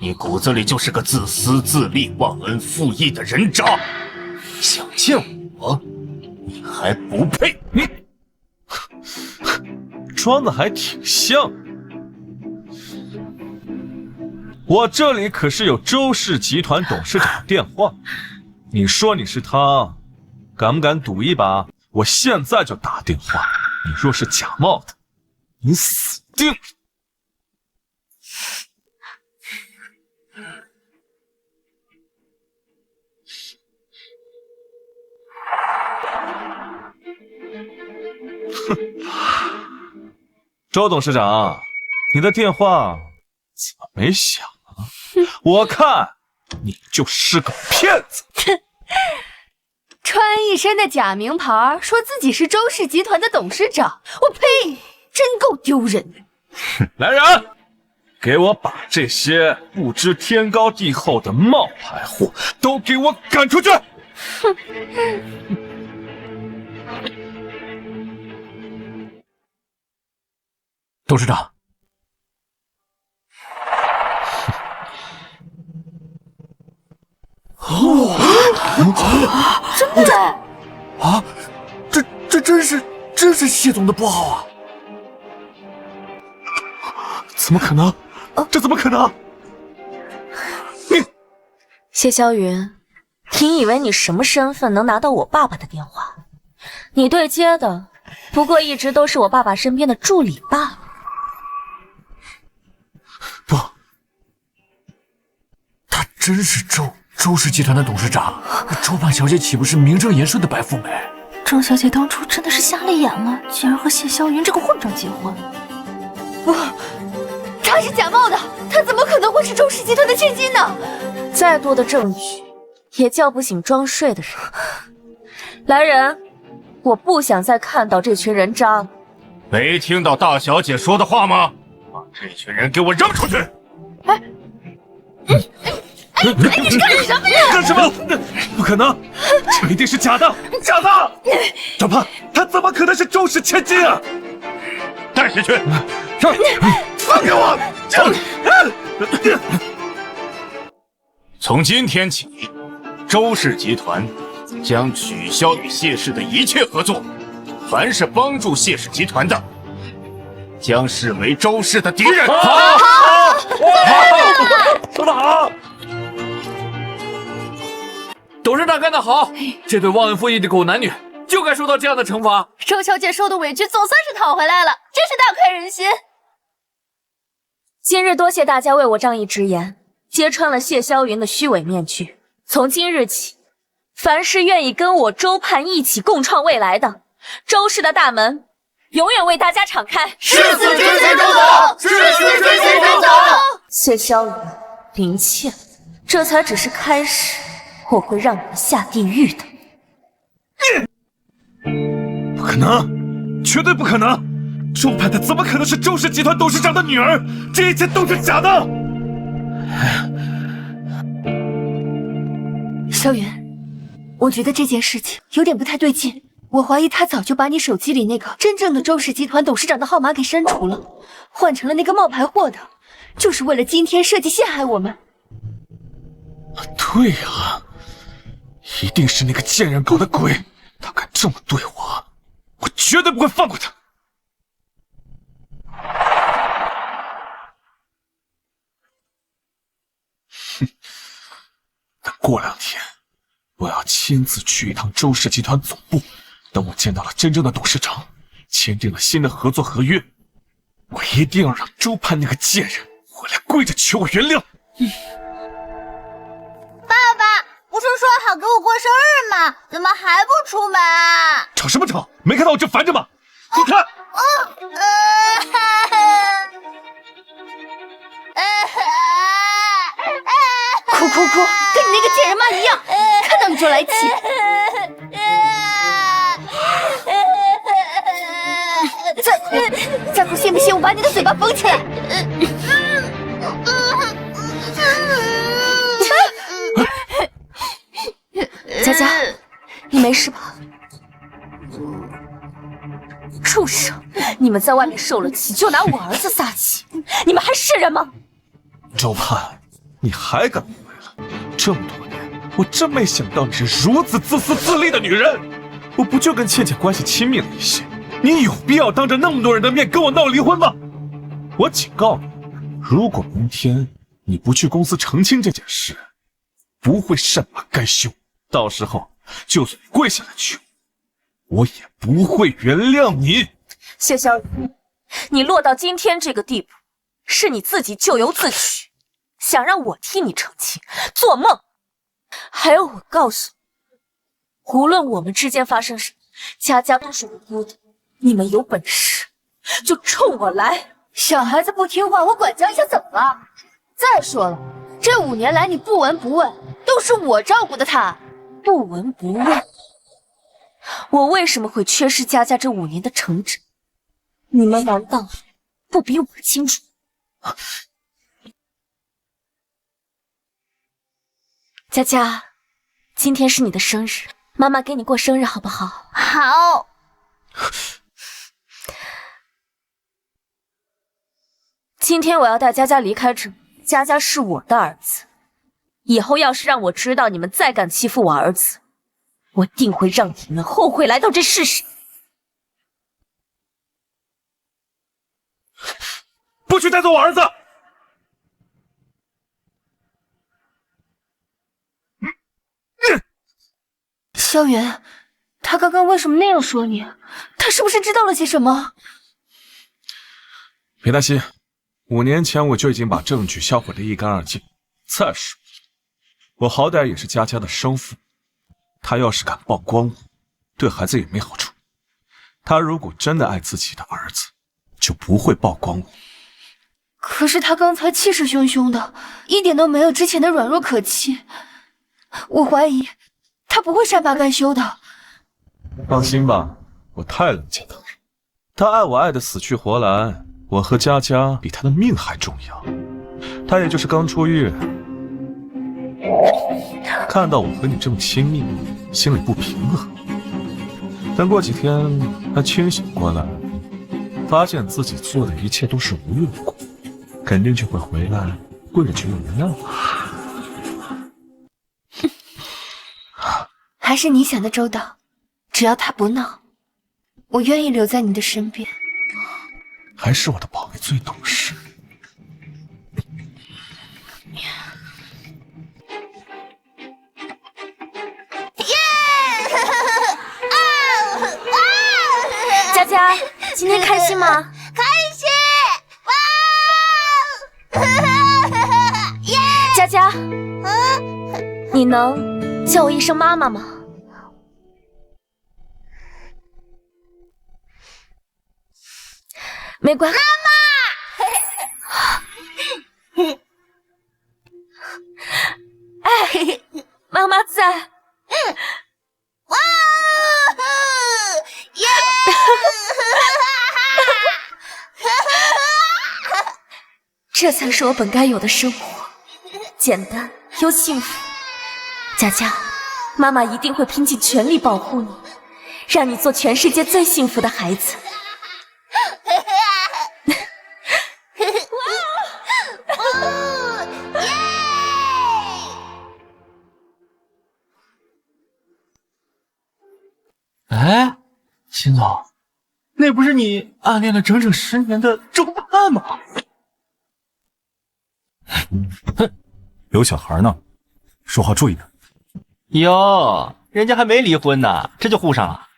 你骨子里就是个自私自利、忘恩负义的人渣。想见我，你还不配！你装的还挺像。我这里可是有周氏集团董事长的电话，你说你是他，敢不敢赌一把？我现在就打电话，你若是假冒的，你死定了。周董事长，你的电话怎么没响啊？我看你就是个骗子。穿一身的假名牌，说自己是周氏集团的董事长，我呸！真够丢人的。来人，给我把这些不知天高地厚的冒牌货都给我赶出去！董事长，真的啊，这真是谢总的拨号啊！怎么可能？这怎么可能？谢霄云，你以为你什么身份能拿到我爸爸的电话？你对接的不过一直都是我爸爸身边的助理罢了。不，她真是周氏集团的董事长。周盼小姐岂不是名正言顺的白富美？周小姐当初真的是瞎了眼了，竟然和谢霄云这个混账结婚。不，他他是假冒的，他怎么可能会是周氏集团的千金呢？再多的证据也叫不醒装睡的人。来人，我不想再看到这群人渣了。没听到大小姐说的话吗？把这群人给我扔出去！你是干什么呀？干什么？不可能，这一定是假的，假的！周盼，他怎么可能是周氏千金啊？带下去！上！放开我！从今天起，周氏集团将取消与谢氏的一切合作，凡是帮助谢氏集团的，将视为周氏的敌人。好，说得好。董事长干得好，这对忘恩负义的狗男女就该受到这样的惩罚。周小姐受的委屈总算是讨回来了，真是大快人心。今日多谢大家为我仗义直言，揭穿了谢霄云的虚伪面具。从今日起，凡是愿意跟我周盼一起共创未来的，周氏的大门永远为大家敞开。誓死追随周总，誓死追随周总。谢霄云、林倩，这才只是开始，我会让你们下地狱的。不可能，绝对不可能！周盼她怎么可能是周氏集团董事长的女儿？这一切都是假的！萧云，我觉得这件事情有点不太对劲。我怀疑他早就把你手机里那个真正的周氏集团董事长的号码给删除了，换成了那个冒牌货的，就是为了今天设计陷害我们。对呀，一定是那个贱人搞的鬼！他敢这么对我，我绝对不会放过他！哼，等过2天，我要亲自去一趟周氏集团总部。等我见到了真正的董事长，签订了新的合作合约，我一定要让周盼那个贱人回来跪着求我原谅。爸爸，不是说好给我过生日吗？怎么还不出门啊？吵什么吵？没看到我正烦着吗？你看。哭哭哭，跟你那个贱人妈一样，看到你就来气。再哭信不信我把你的嘴巴缝起来？佳佳，你没事吧？畜生！你们在外面受了气，就拿我儿子撒气，你们还是人吗？周盼，你还敢误会了？这么多年，我真没想到你是如此自私自利的女人。我不就跟倩倩关系亲密了一些，你有必要当着那么多人的面跟我闹离婚吗？我警告你，如果明天你不去公司澄清这件事，不会善罢甘休。到时候就算你跪下来求，我也不会原谅你。谢小雨，你落到今天这个地步，是你自己咎由自取，想让我替你澄清，做梦！还有，我告诉你，无论我们之间发生什么，佳佳都是无辜的。你们有本事就冲我来！小孩子不听话，我管教一下怎么了？再说了，这5年来你不闻不问，都是我照顾的他。不闻不问，我为什么会缺失佳佳这5年的成长？你们难道不比我清楚？佳佳，今天是你的生日，妈妈给你过生日好不好？好。今天我要带佳佳离开这里，佳佳是我的儿子。以后要是让我知道你们再敢欺负我儿子，我定会让你们后悔来到这世上。不许带走我儿子！萧云，他刚刚为什么那样说你？他是不是知道了些什么？别担心，5年前我就已经把证据销毁得一干二净。再说，我好歹也是佳佳的生父，他要是敢曝光我，对孩子也没好处。他如果真的爱自己的儿子，就不会曝光我。可是他刚才气势汹汹的，一点都没有之前的软弱可欺。我怀疑他不会善罢甘休的。放心吧，我太了解他了。他爱我爱得死去活来，我和佳佳比他的命还重要。他也就是刚出狱，看到我和你这么亲密，心里不平衡。等过几天他清醒过来，发现自己做的一切都是无缘无故，肯定就会回来跪着求我原谅我。还是你想的周到，只要他不闹，我愿意留在你的身边。还是我的宝贝最懂事。佳佳，今天开心吗？开心！哇！耶！佳佳，你能叫我一声妈妈吗？没关系。妈妈！哎，妈妈在。哇！耶！这才是我本该有的生活，简单又幸福。佳佳，妈妈一定会拼尽全力保护你，让你做全世界最幸福的孩子。哎，秦总，那不是你暗恋了整整10年的周盼吗？哼，有小孩呢，说话注意点。哟，人家还没离婚呢，这就护上了。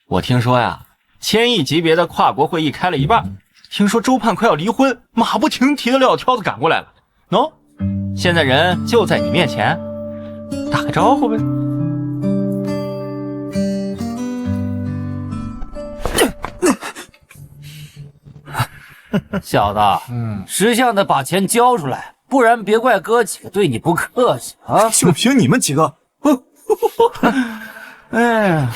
我听说呀，1000亿级别的跨国会议开了一半，听说周盼快要离婚，马不停蹄的撂挑子赶过来了。喏，现在人就在你面前，打个招呼呗。小子，识相的把钱交出来，不然别怪哥几个对你不客气啊！就凭你们几个，哎呀，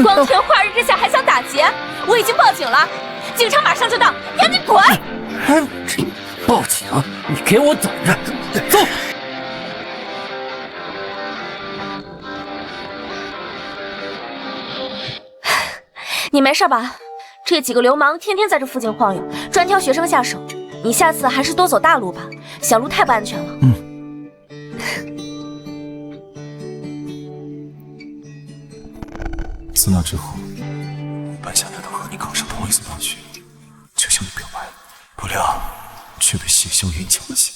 光天化日之下还想打劫？我已经报警了，警察马上就到，赶紧滚！报警！你给我等着！走！你没事吧？这几个流氓天天在这附近晃悠，专挑学生下手。你下次还是多走大路吧，小路太不安全了。自那之后，本想着能和你考上同一所大学，就向你表白，不料却被谢萧云抢了先。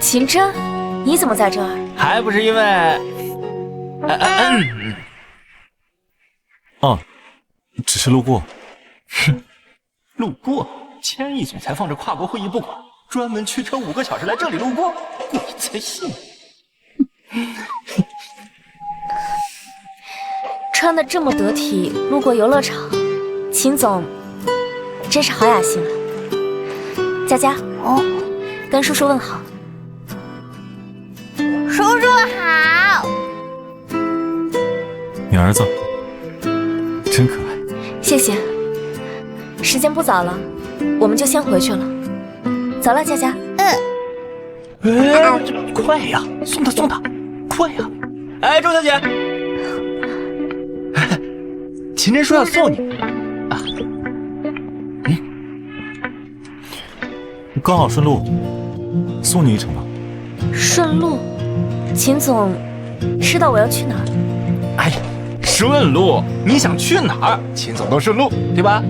秦真，你怎么在这儿？还不是因为……只是路过。哼，路过？1000亿总裁放着跨国会议不管，专门驱车5个小时来这里路过，鬼才信！穿得这么得体，路过游乐场，秦总真是好雅兴啊！佳佳，跟叔叔问好。叔叔好。你儿子真可爱。谢谢。时间不早了，我们就先回去了。走了，佳佳。快呀，送他，快呀！哎，周小姐，秦真说要送你啊。刚好顺路，送你一程吧。顺路？秦总知道我要去哪儿？哎呀，顺路，你想去哪儿，秦总都顺路，对吧？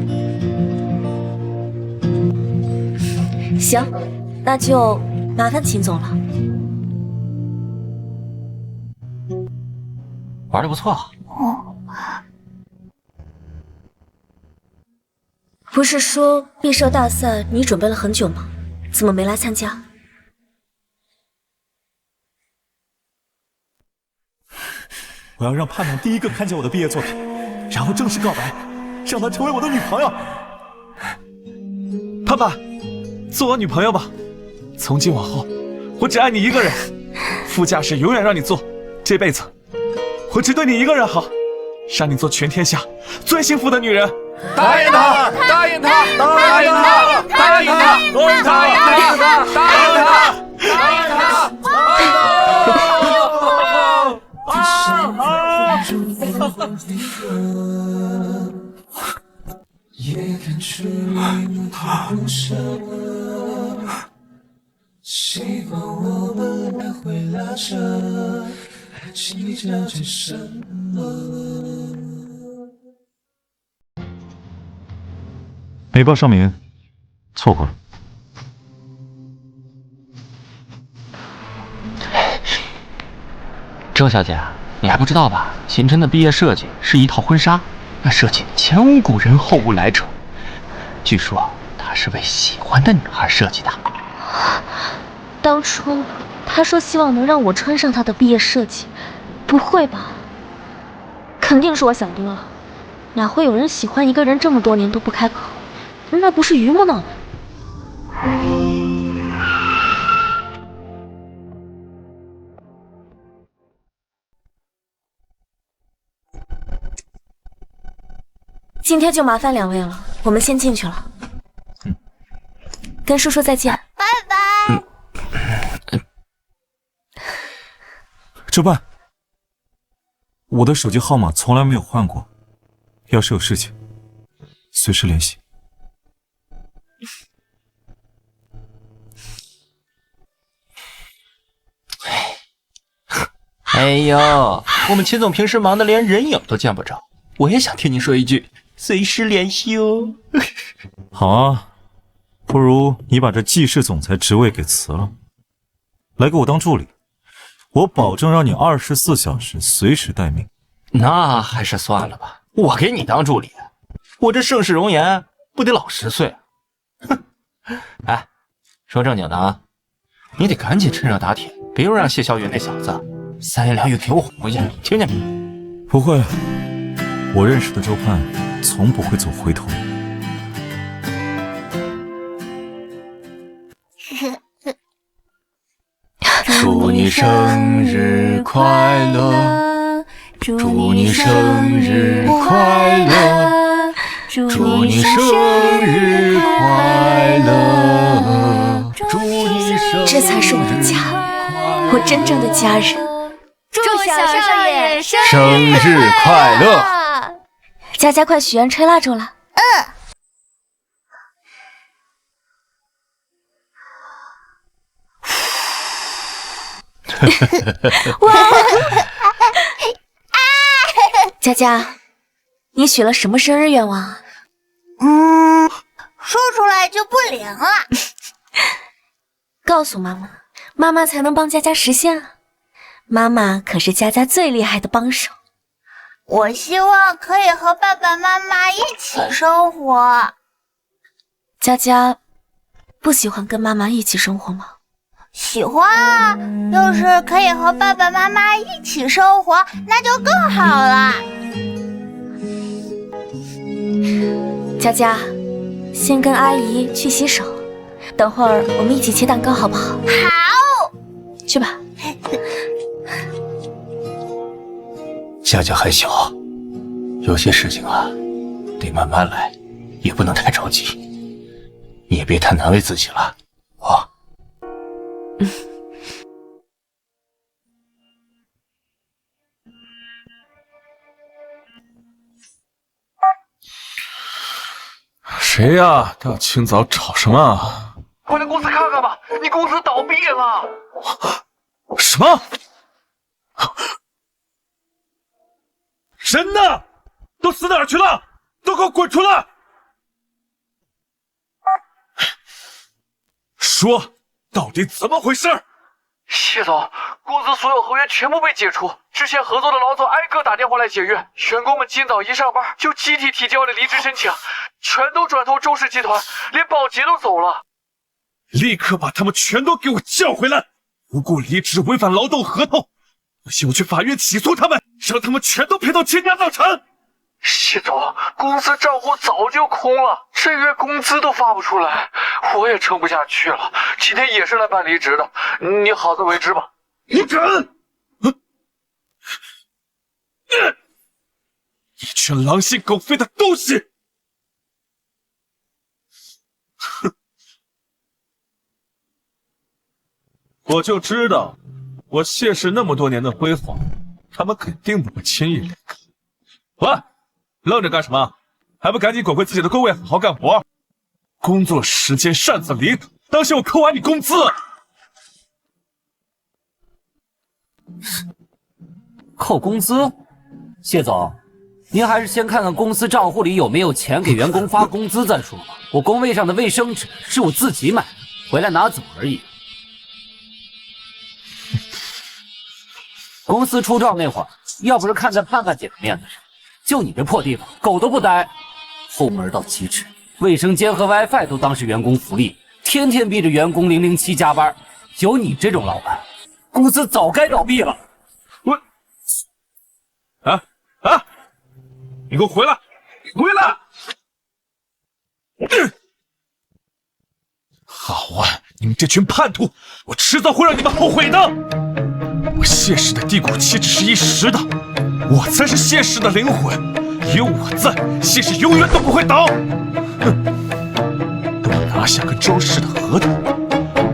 行，那就麻烦秦总了。玩的不错。不是说毕设大赛你准备了很久吗？怎么没来参加？我要让盼盼第一个看见我的毕业作品，然后正式告白，让她成为我的女朋友。盼盼，做我女朋友吧。从今往后，我只爱你一个人，副驾驶永远让你坐，这辈子我只对你一个人好，让你做全天下最幸福的女人。答应他，答应他，答应他，答应他，答应他，答应他，答应他，答应他。也看出你太不舍了，希望我们还会拉扯，还计较些什么？没报上名，错过了。周小姐，你还不知道吧？秦琛的毕业设计是一套婚纱，那设计前无古人后无来者。据说他是为喜欢的女孩设计的。当初他说希望能让我穿上他的毕业设计，不会吧？肯定是我想多了，哪会有人喜欢一个人这么多年都不开口？那不是榆木脑吗？今天就麻烦两位了，我们先进去了。跟叔叔再见，拜拜。周办，我的手机号码从来没有换过，要是有事情，随时联系。哎呦，我们秦总平时忙得连人影都见不着，我也想听你说一句随时联系哦。好啊，不如你把这技师总裁职位给辞了，来给我当助理，我保证让你24小时随时待命。那还是算了吧，我给你当助理，我这盛世容颜不得老10岁啊？哼！哎，说正经的啊，你得赶紧趁热打铁，别又让谢霄云那小子3言2语给我哄回去，听见没？不会，我认识的周盼从不会走回头路。祝你生日快乐，祝你生日快乐，祝你生日快乐，祝你生日快乐。这才是我的家，我真正的家人。祝小少爷生日快乐！佳佳，快许愿吹蜡烛了。哇！佳佳，你许了什么生日愿望啊？说出来就不灵了。告诉妈妈，妈妈才能帮佳佳实现啊。妈妈可是佳佳最厉害的帮手。我希望可以和爸爸妈妈一起生活。佳佳不喜欢跟妈妈一起生活吗？喜欢啊，要是可以和爸爸妈妈一起生活，那就更好了。佳佳，先跟阿姨去洗手，等会儿我们一起切蛋糕好不好？好，去吧。佳佳还小，有些事情啊，得慢慢来，也不能太着急。你也别太难为自己了，啊。谁呀？大清早找什么啊？快来公司看看吧，你公司倒闭了。什么？人呢？都死哪儿去了？都给我滚出来！说，到底怎么回事？谢总，公司所有合约全部被解除，之前合作的老总挨个打电话来解约，员工们今早一上班就集体提交了离职申请，全都转投周氏集团，连保洁都走了。立刻把他们全都给我叫回来！无故离职违反劳动合同，不信我去法院起诉他们，让他们全都赔到倾家荡产！谢总，公司账户早就空了，这月工资都发不出来，我也撑不下去了。今天也是来办离职的，你好自为之吧。你敢！一群狼心狗肺的东西！哼！我就知道，我谢氏那么多年的辉煌，他们肯定不会轻易离开。喂！愣着干什么？还不赶紧滚回自己的工位好好干活！工作时间擅自离岗，当心我扣完你工资！扣工资？谢总，您还是先看看公司账户里有没有钱给员工发工资再说吧。我工位上的卫生纸是我自己买的，回来拿走而已。公司出账那会儿，要不是看在盼盼姐的面子上，就你这破地方，狗都不待。后门到极致，卫生间和 WiFi 都当是员工福利，天天逼着员工007加班。有你这种老板，公司早该倒闭了。我，你给我回来！回来！好啊，你们这群叛徒，我迟早会让你们后悔的。我谢氏的低谷期只是一时的，我才是谢氏的灵魂，有我在，谢氏永远都不会倒。哼！等我拿下跟周氏的合同，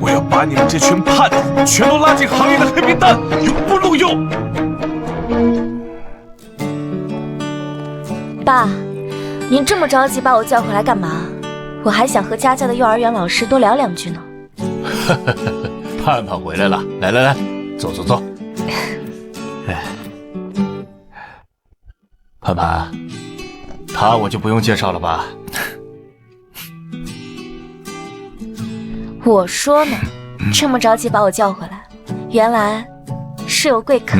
我要把你们这群叛徒全都拉进行业的黑名单，永不录用。爸，您这么着急把我叫回来干嘛？我还想和佳佳的幼儿园老师多聊两句呢。盼盼回来了，来，走。盼盼，他我就不用介绍了吧？我说呢，这么着急把我叫回来，原来是有贵客。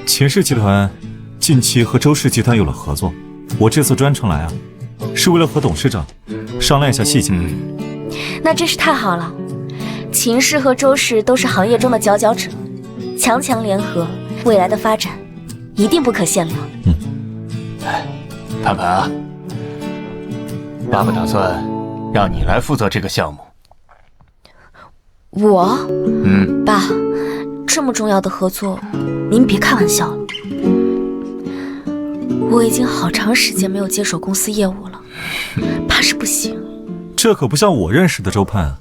秦氏集团近期和周氏集团有了合作，我这次专程来啊，是为了和董事长商量一下细节。那真是太好了，秦氏和周氏都是行业中的佼佼者，强强联合，未来的发展一定不可限量。盼盼啊，爸爸打算让你来负责这个项目。我？爸，这么重要的合作，您别开玩笑了。我已经好长时间没有接手公司业务了，怕是不行。这可不像我认识的周盼，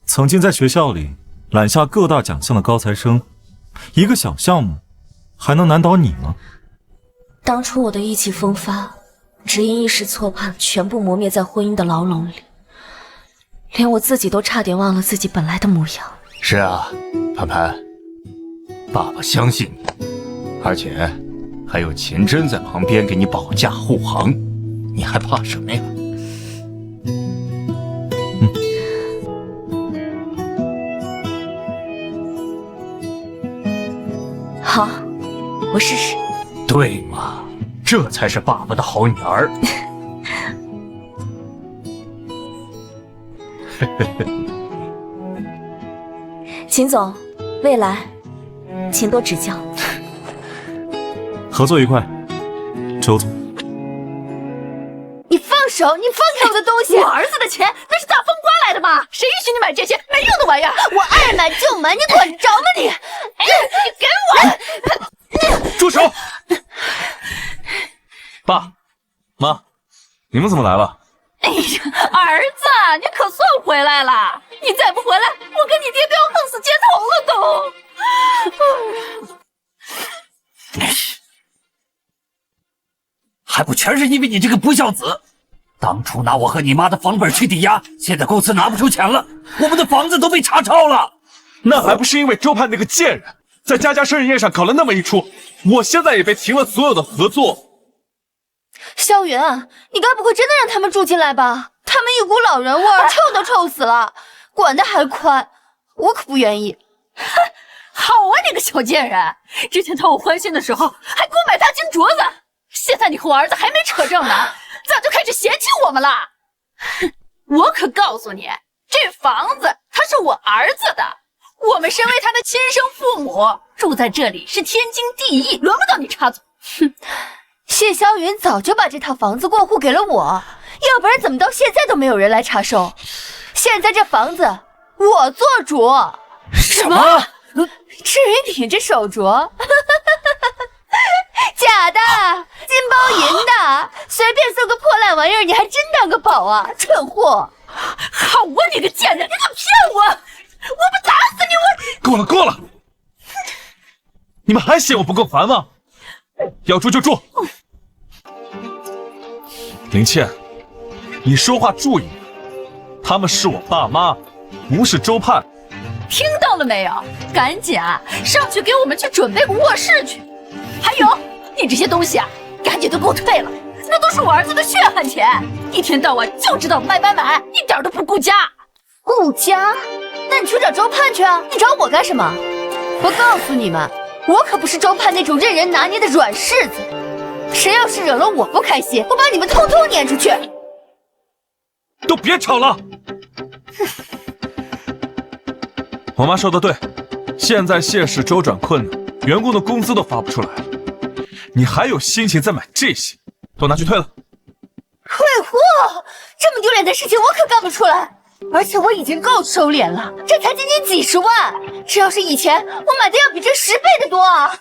曾经在学校里揽下各大奖项的高材生，一个小项目还能难倒你吗？当初我的意气风发，只因一时错判，全部磨灭在婚姻的牢笼里，连我自己都差点忘了自己本来的模样。是啊，盼盼，爸爸相信你，而且还有秦真在旁边给你保驾护航，你还怕什么呀？好，我试试。对嘛，这才是爸爸的好女儿。秦总，未来请多指教。合作愉快，周总。你放手！你放开我的东西！我儿子的钱那是大风刮来的吗？谁允许你买这些没用的玩意儿？我爱买就买，你管着吗你？你给我！住手！爸妈，你们怎么来了？哎呀，儿子，你可算回来了！你再不回来，我跟你爹都要横死街头了都！还不全是因为你这个不孝子！当初拿我和你妈的房本去抵押，现在公司拿不出钱了，我们的房子都被查抄了。那还不是因为周盼那个贱人在佳佳生日宴上搞了那么一出，我现在也被停了所有的合作。萧云，你该不会真的让他们住进来吧？他们一股老人味儿，臭都臭死了，管得还宽，我可不愿意。好啊，你个小贱人！之前讨我欢心的时候还给我买大金镯子，现在你和我儿子还没扯正呢，咋就开始嫌弃我们了？哼，我可告诉你，这房子它是我儿子的，我们身为他的亲生父母，住在这里是天经地义，轮不到你插嘴。哼，谢霄云早就把这套房子过户给了我，要不然怎么到现在都没有人来查收？现在这房子我做主。什么？至于你这手镯，假的，金包银的，随便送个破烂玩意儿，你还真当个宝啊，蠢货！好啊，你个贱人，你敢骗我！我不打死你！我够了，够了！你们还嫌我不够烦吗？要住就住。林倩，你说话注意点，他们是我爸妈，不是周盼。听到了没有？赶紧啊，上去给我们去准备个卧室去。还有，你这些东西啊，赶紧都给我退了，那都是我儿子的血汗钱，一天到晚就知道买，一点都不顾家。顾家？那你去找周盼去啊！你找我干什么？我告诉你们，我可不是周盼那种任人拿捏的软柿子。谁要是惹了我不开心，我把你们通通撵出去！都别吵了！我妈说的对，现在谢氏周转困难，员工的工资都发不出来了，你还有心情再买这些？都拿去退了。退货？这么丢脸的事情我可干不出来。而且我已经够收敛了，这才仅仅几十万，这要是以前，我买的要比这10倍的多啊！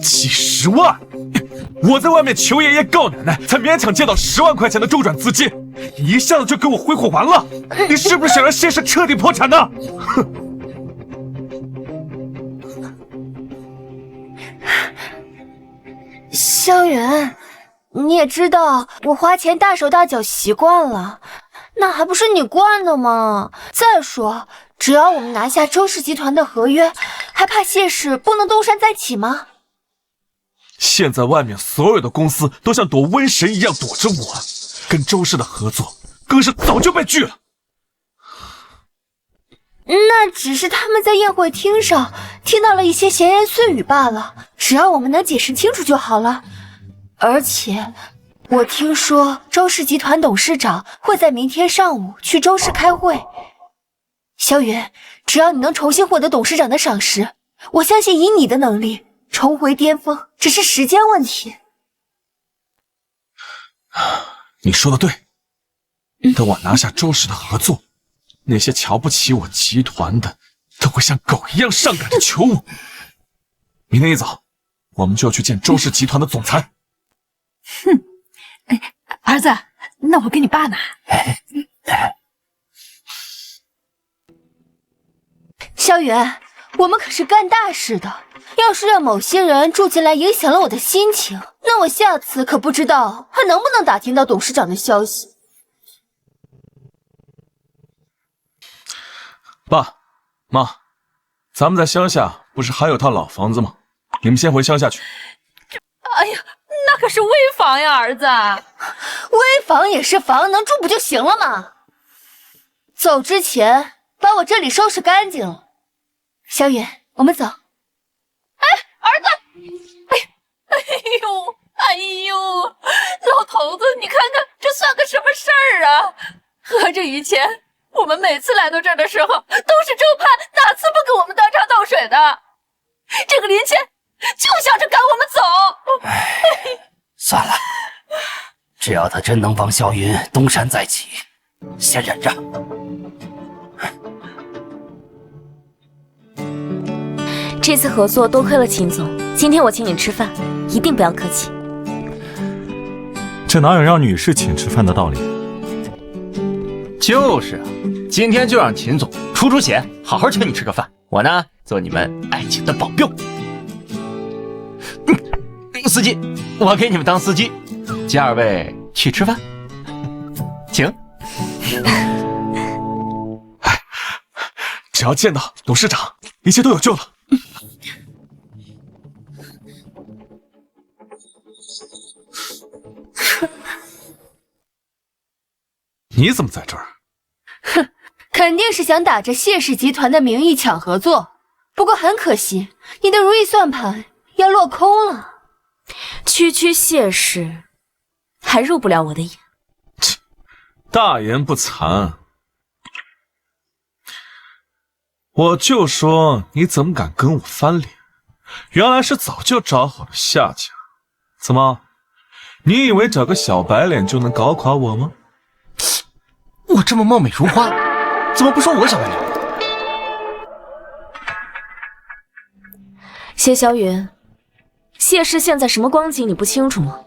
几十万？我在外面求爷爷告奶奶，才勉强借到10万块钱的周转资金，你一下子就给我挥霍完了，你是不是想让谢氏彻底破产呢？哼！萧远，你也知道我花钱大手大脚习惯了，那还不是你惯的吗？再说，只要我们拿下周氏集团的合约，还怕谢氏不能东山再起吗？现在外面所有的公司都像躲瘟神一样躲着我，跟周氏的合作更是早就被拒了。那只是他们在宴会厅上听到了一些闲言碎语罢了，只要我们能解释清楚就好了。而且我听说周氏集团董事长会在明天上午去周氏开会。萧云，只要你能重新获得董事长的赏识，我相信以你的能力重回巅峰只是时间问题。你说的对，等我拿下周氏的合作，那些瞧不起我集团的都会像狗一样上赶着求我。明天一早，我们就要去见周氏集团的总裁。哼，儿子，那我跟你爸呢？萧远，我们可是干大事的，要是让某些人住进来影响了我的心情，那我下次可不知道还能不能打听到董事长的消息。爸妈，咱们在乡下不是还有套老房子吗？你们先回乡下去。哎呀，那可是危房呀，儿子。危房也是房，能住不就行了吗？走之前把我这里收拾干净了。萧远，我们走。哎，儿子！哎呦，老头子，你看看这算个什么事儿啊？合着以前我们每次来到这儿的时候，都是周盼哪次不给我们端茶倒水的？这个林谦就想着赶我们走。算了，只要他真能帮萧云东山再起，先忍着。这次合作多亏了秦总，今天我请你吃饭，一定不要客气。这哪有让女士请吃饭的道理？就是啊，今天就让秦总出血，好好请你吃个饭。我呢，做你们爱情的保镖。司机，我给你们当司机，接二位去吃饭，请。只要见到董事长，一切都有救了。你怎么在这儿？哼，肯定是想打着谢氏集团的名义抢合作。不过很可惜，你的如意算盘要落空了。区区谢氏，还入不了我的眼。大言不惭！我就说你怎么敢跟我翻脸？原来是早就找好了下家。怎么，你以为找个小白脸就能搞垮我吗？我这么貌美如花，怎么不说我小白脸？谢霄云，谢氏现在什么光景你不清楚吗？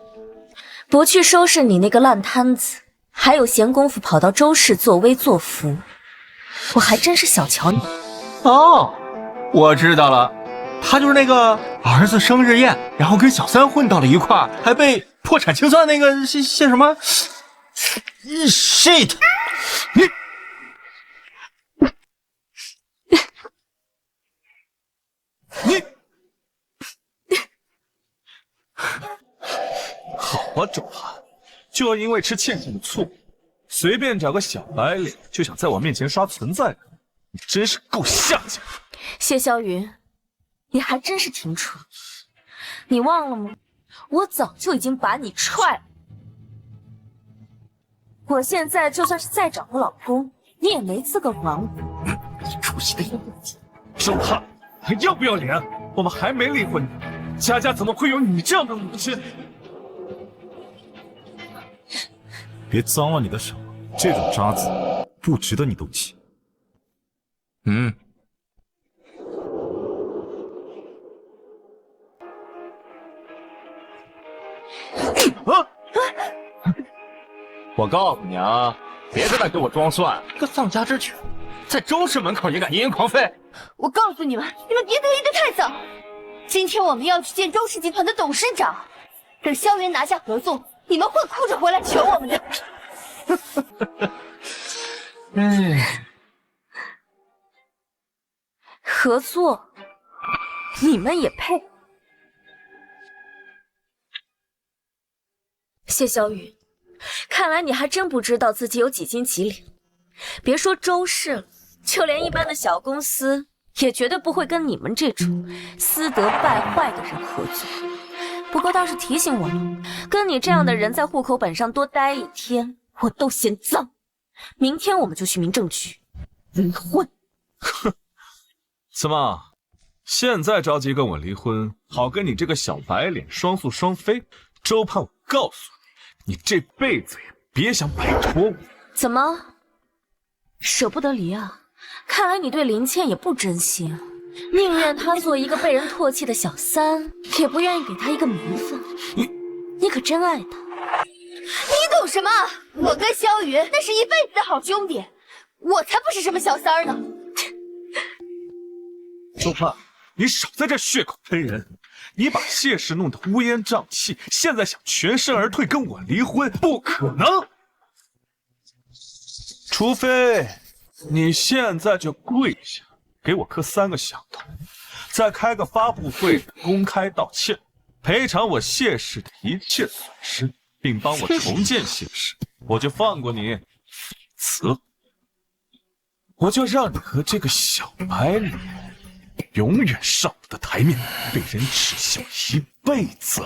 不去收拾你那个烂摊子，还有闲工夫跑到周氏作威作福，我还真是小瞧你。哦，我知道了，他就是那个儿子生日宴，然后跟小三混到了一块儿，还被破产清算那个谢什么 shit。你好啊，周汉，就因为吃倩倩的醋，随便找个小白脸就想在我面前刷存在感，你真是够下贱。谢霄云，你还真是挺蠢，你忘了吗？我早就已经把你踹了。我现在就算是再找个老公，你也没资格管我。你出息的样子！周汉，还要不要脸？我们还没离婚呢，佳佳怎么会有你这样的母亲？别脏了你的手，这种渣子不值得你动气。我告诉你啊，别在那给我装蒜，个丧家之犬，在周氏门口也敢阴阴狂吠！我告诉你们，你们别得意的太早。今天我们要去见周氏集团的董事长，等萧元拿下合作，你们会哭着回来求我们的。合作，你们也配？谢霄云，看来你还真不知道自己有几斤几两。别说周氏了，就连一般的小公司，也绝对不会跟你们这种私德败坏的人合作。不过倒是提醒我了，跟你这样的人在户口本上多待一天，我都嫌脏。明天我们就去民政局离婚。哼，怎么，现在着急跟我离婚，好跟你这个小白脸双宿双飞？周盼，我告诉你，你这辈子也别想摆脱我。怎么，舍不得离啊？看来你对林倩也不珍惜啊，宁愿她做一个被人唾弃的小三，也不愿意给她一个名分。你可真爱她。你懂什么？我跟萧云那是一辈子的好兄弟，我才不是什么小三儿呢。周盼，你少在这血口喷人！你把谢氏弄得乌烟瘴气，现在想全身而退跟我离婚，不可能！除非你现在就跪下，给我磕3个响头，再开个发布会公开道歉，赔偿我谢氏的一切损失，并帮我重建谢氏，我就放过你。否则，我就让你和这个小白脸永远上不得台面，被人耻笑一辈子。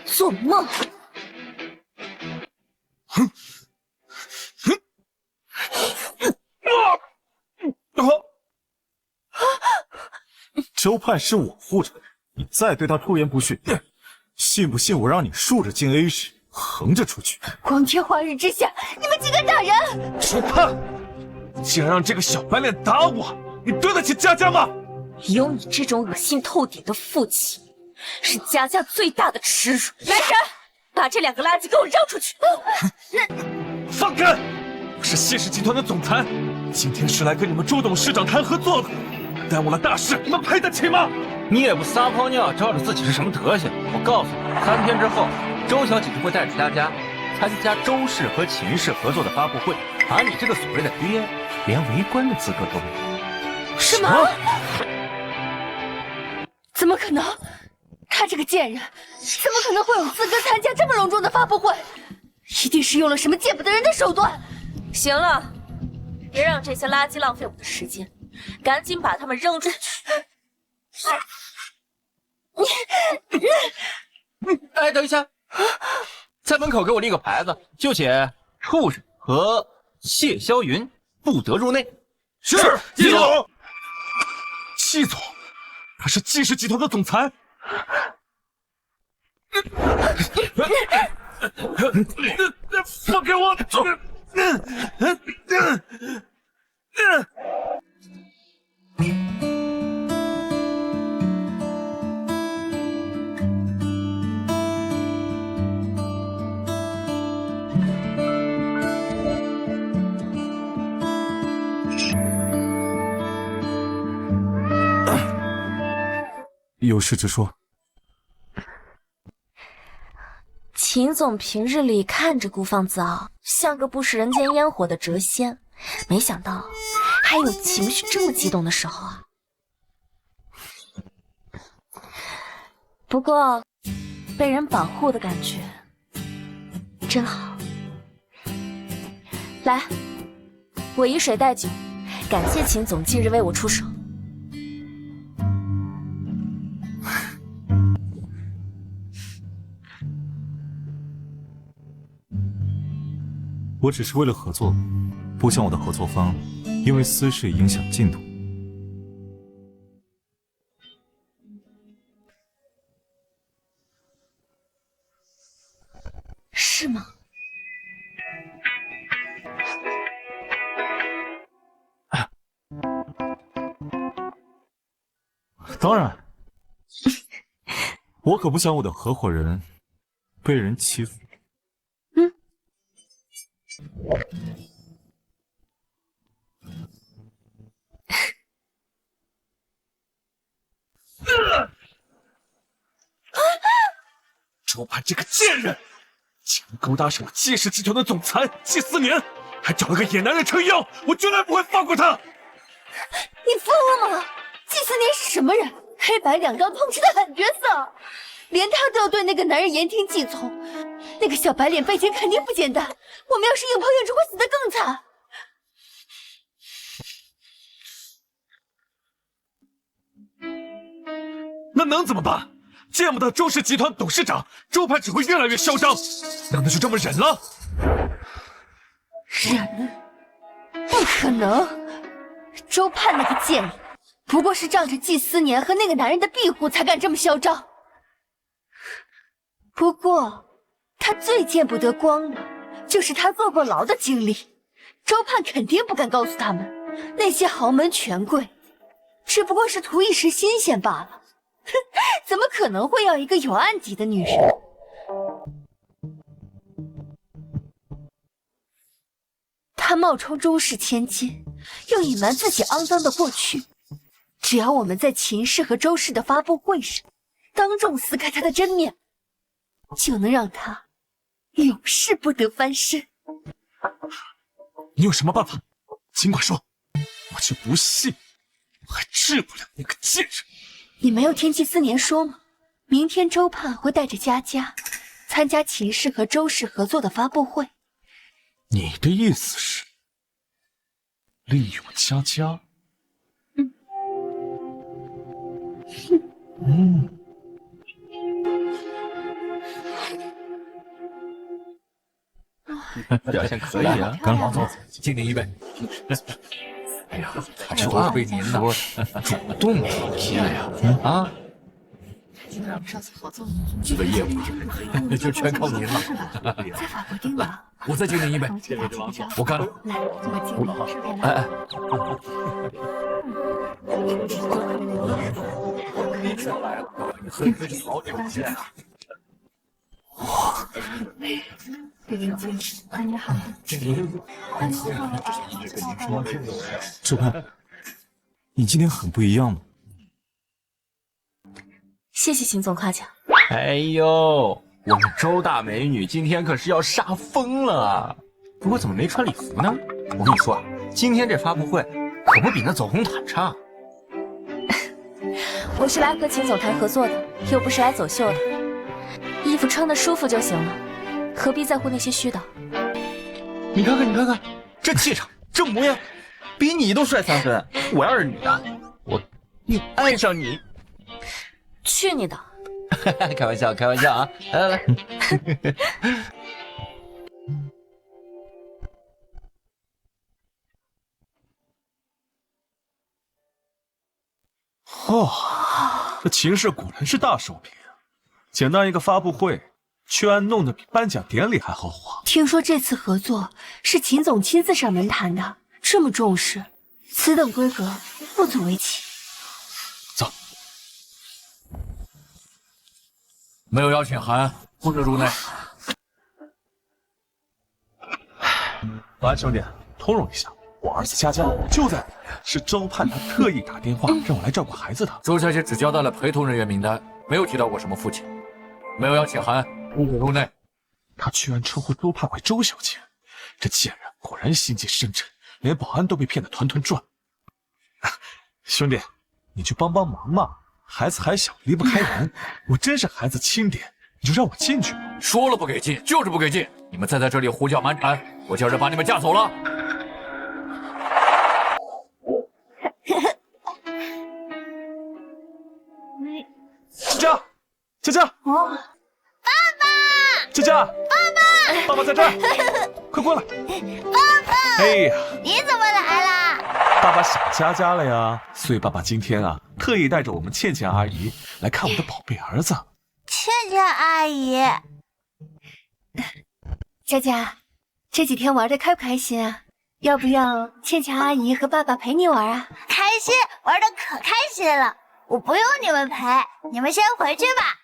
做梦！周盼是我护着的，你再对他出言不逊，信不信我让你竖着进 A 市，横着出去？光天化日之下，你们竟敢打人！周盼，竟然让这个小白脸打我，你对得起佳佳吗？有你这种恶心透顶的父亲，是佳佳最大的耻辱。来人，把这2个垃圾给我扔出去！放开！我是谢氏集团的总裁，今天是来跟你们周董事长谈合作的，耽误了大事，你们赔得起吗？你也不撒泡尿，照着自己是什么德行？我告诉你，3天之后，周小姐就会带着佳佳参加周氏和秦氏合作的发布会，而你这个所谓的爹，连围观的资格都没有。什么？怎么可能？他这个贱人，怎么可能会有资格参加这么隆重的发布会？一定是用了什么见不得人的手段。行了，别让这些垃圾浪费我的时间，赶紧把他们扔出去。哎，等一下，在门口给我立个牌子，就写“畜生”和谢霄云不得入内。是，季总。季总，他是季氏集团的总裁。放开我！有事直说。秦总平日里看着孤芳自傲，像个不食人间烟火的谪仙，没想到还有情绪这么激动的时候啊。不过被人保护的感觉真好。来，我以水代酒，感谢秦总近日为我出手。我只是为了合作，不想我的合作方因为私事影响进度。是吗？当然，我可不想我的合伙人被人欺负。周盼这个贱人，竟然勾搭上我季氏集团的总裁季思年，还找了个野男人撑腰，我绝对不会放过他！你疯了吗？季思年是什么人？黑白两道通吃的狠角色，连他都要对那个男人言听计从，那个小白脸被奸肯定不简单。我们要是硬碰硬，只会死得更惨。那能怎么办？见不得周氏集团董事长周盼只会越来越嚣张，难道就这么忍了？忍？不可能！周盼那个贱人，不过是仗着季思年和那个男人的庇护才敢这么嚣张。不过，他最见不得光的，就是他坐过牢的经历。周盼肯定不敢告诉他们，那些豪门权贵，只不过是图一时新鲜罢了。哼，怎么可能会要一个有案底的女人？他冒充周氏千金，又隐瞒自己肮脏的过去。只要我们在秦氏和周氏的发布会上当众撕开他的真面目，就能让他永世不得翻身。你有什么办法？尽管说，我就不信我还治不了那个贱人。你没有听季思年说吗？明天周盼会带着佳佳参加秦氏和周氏合作的发布会。你的意思是利用佳佳？表现可以啊！干老总，敬您一杯。哎呀，主要为您呢，主动提的呀！啊，上次合作这个业务就全靠您了。在法国订的。我再敬您一杯。我干了。来，我敬你，顺便哎哎。好久不见啊！你好，周盼，你今天很不一样呢。谢谢秦总夸奖。哎呦，我们周大美女今天可是要杀疯了，不过怎么没穿礼服呢？我跟你说啊，今天这发布会可不比那走红毯差。我是来和秦总谈合作的，又不是来走秀的。衣服穿的舒服就行了，何必在乎那些虚的？你看看，你看看，这气场，这模样，比你都帅3分。我要是女的，我定爱上你。去你的！开玩笑，开玩笑啊！来来来。哦，这秦氏果然是大手笔啊！简单一个发布会，居然弄得比颁奖典礼还豪华。听说这次合作是秦总亲自上门谈的，这么重视，此等规格不足为奇。走。没有邀请函，不准入内。保安兄弟，通融一下，我儿子佳佳就在里面，是周盼他特意打电话让我来照顾孩子的。周小姐只交代了陪同人员名单，没有提到过什么父亲。没有邀请函，不准入内。他居然称呼周盼为周小姐，这贱人果然心机深沉，连保安都被骗得团团转。兄弟，你去帮帮忙嘛，孩子还小，离不开人。我真是孩子亲爹，你就让我进去吧。说了不给进，就是不给进。你们再在这里胡搅蛮缠，我叫人把你们架走了。佳佳，佳佳，爸爸，佳佳，爸爸在这儿，快过来。爸爸，哎呀，你怎么来啦？爸爸想佳佳了呀，所以爸爸今天啊，特意带着我们倩倩阿姨来看我的宝贝儿子。倩倩阿姨，佳佳，这几天玩的开不开心啊？要不要倩倩阿姨和爸爸陪你玩啊？开心，玩的可开心了。我不用你们陪，你们先回去吧。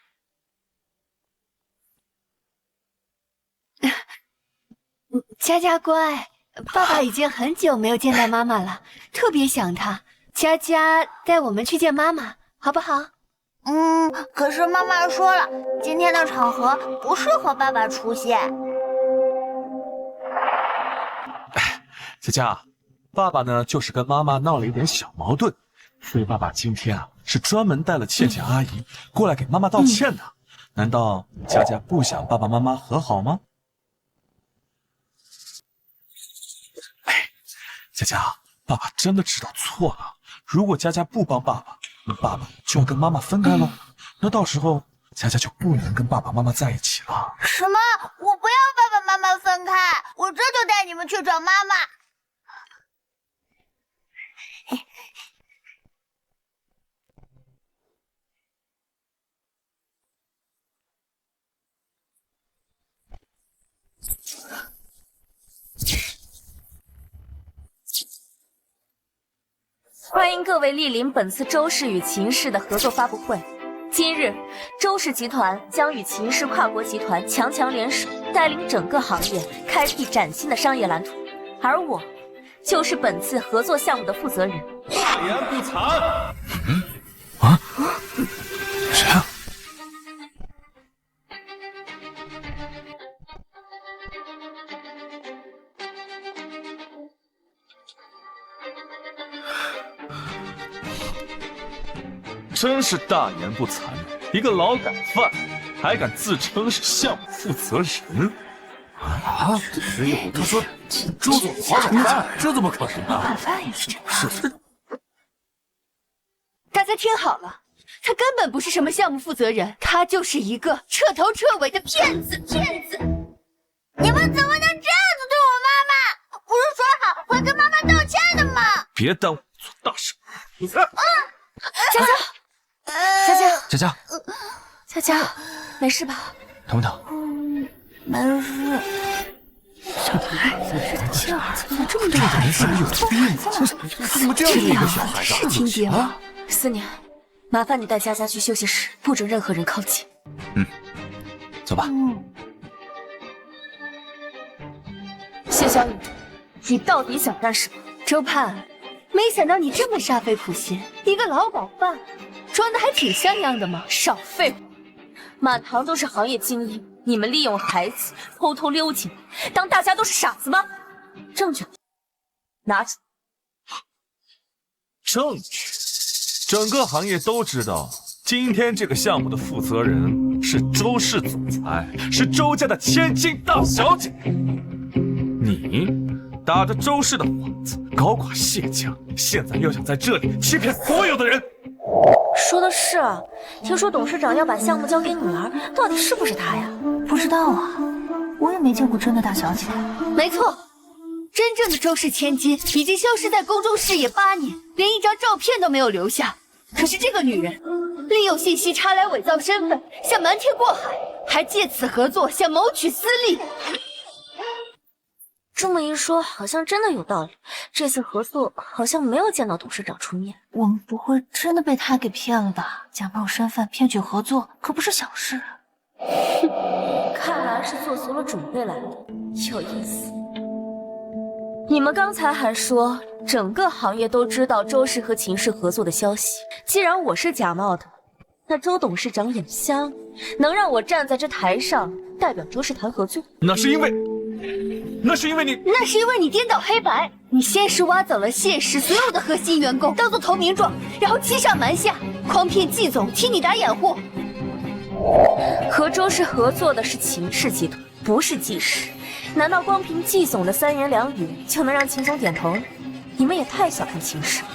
佳佳乖，爸爸已经很久没有见到妈妈了，特别想她。佳佳带我们去见妈妈，好不好？可是妈妈说了，今天的场合不适合爸爸出现。佳佳，爸爸呢就是跟妈妈闹了一点小矛盾，所以爸爸今天啊是专门带了倩倩阿姨过来给妈妈道歉的。难道佳佳不想爸爸妈妈和好吗？佳佳，爸爸真的知道错了。如果佳佳不帮爸爸，那爸爸就要跟妈妈分开了。那到时候佳佳就不能跟爸爸妈妈在一起了。什么？我不要爸爸妈妈分开，我这就带你们去找妈妈。欢迎各位莅临本次周氏与秦氏的合作发布会。今日，周氏集团将与秦氏跨国集团强联手，带领整个行业开辟崭新的商业蓝图。而我，就是本次合作项目的负责人。大言不惭！谁啊？真是大言不惭，一个劳改犯还敢自称是项目负责人啊！只有他说周总劳改犯，这怎么可能啊？是。大家听好了，他根本不是什么项目负责人，他就是一个彻头彻尾的骗子！你们怎么能这样子对我妈妈？不是说好会跟妈妈道歉的吗？别耽误做大事！佳佳，没事吧？疼不疼？没事。小孩子是他亲儿子，怎么这么多孩子？有病！怎么这样的一个小孩子？是亲爹吗？思念，麻烦你带佳佳去休息室，不准任何人靠近。走吧。谢小雨，你到底想干什么？周盼，没想到你这么煞费苦心，一个劳改犯，装的还挺像样的嘛！少废话，满堂都是行业精英，你们利用孩子偷偷溜进来，当大家都是傻子吗？证据拿出。证据？整个行业都知道，今天这个项目的负责人是周氏总裁，是周家的千金大小姐。你打着周氏的幌子搞垮谢家，现在又想在这里欺骗所有的人。说的是啊，听说董事长要把项目交给女儿，到底是不是他呀？不知道啊，我也没见过真的大小姐。没错，真正的周氏千金已经消失在公众视野8年，连一张照片都没有留下。可是这个女人利用信息差来伪造身份，想瞒天过海，还借此合作，想谋取私利。这么一说，好像真的有道理。这次合作好像没有见到董事长出面。我们不会真的被他给骗了吧？假冒身份骗取合作可不是小事啊。看来是做足了准备来的，有意思。你们刚才还说整个行业都知道周氏和秦氏合作的消息，既然我是假冒的，那周董事长眼瞎，能让我站在这台上代表周氏谈合作？那是因为你颠倒黑白。你先是挖走了谢氏所有的核心员工，当做投名状，然后欺上瞒下，诓骗季总替你打掩护。和周氏合作的是秦氏集团，不是季氏。难道光凭季总的3言2语就能让秦总点头？你们也太小看秦氏了。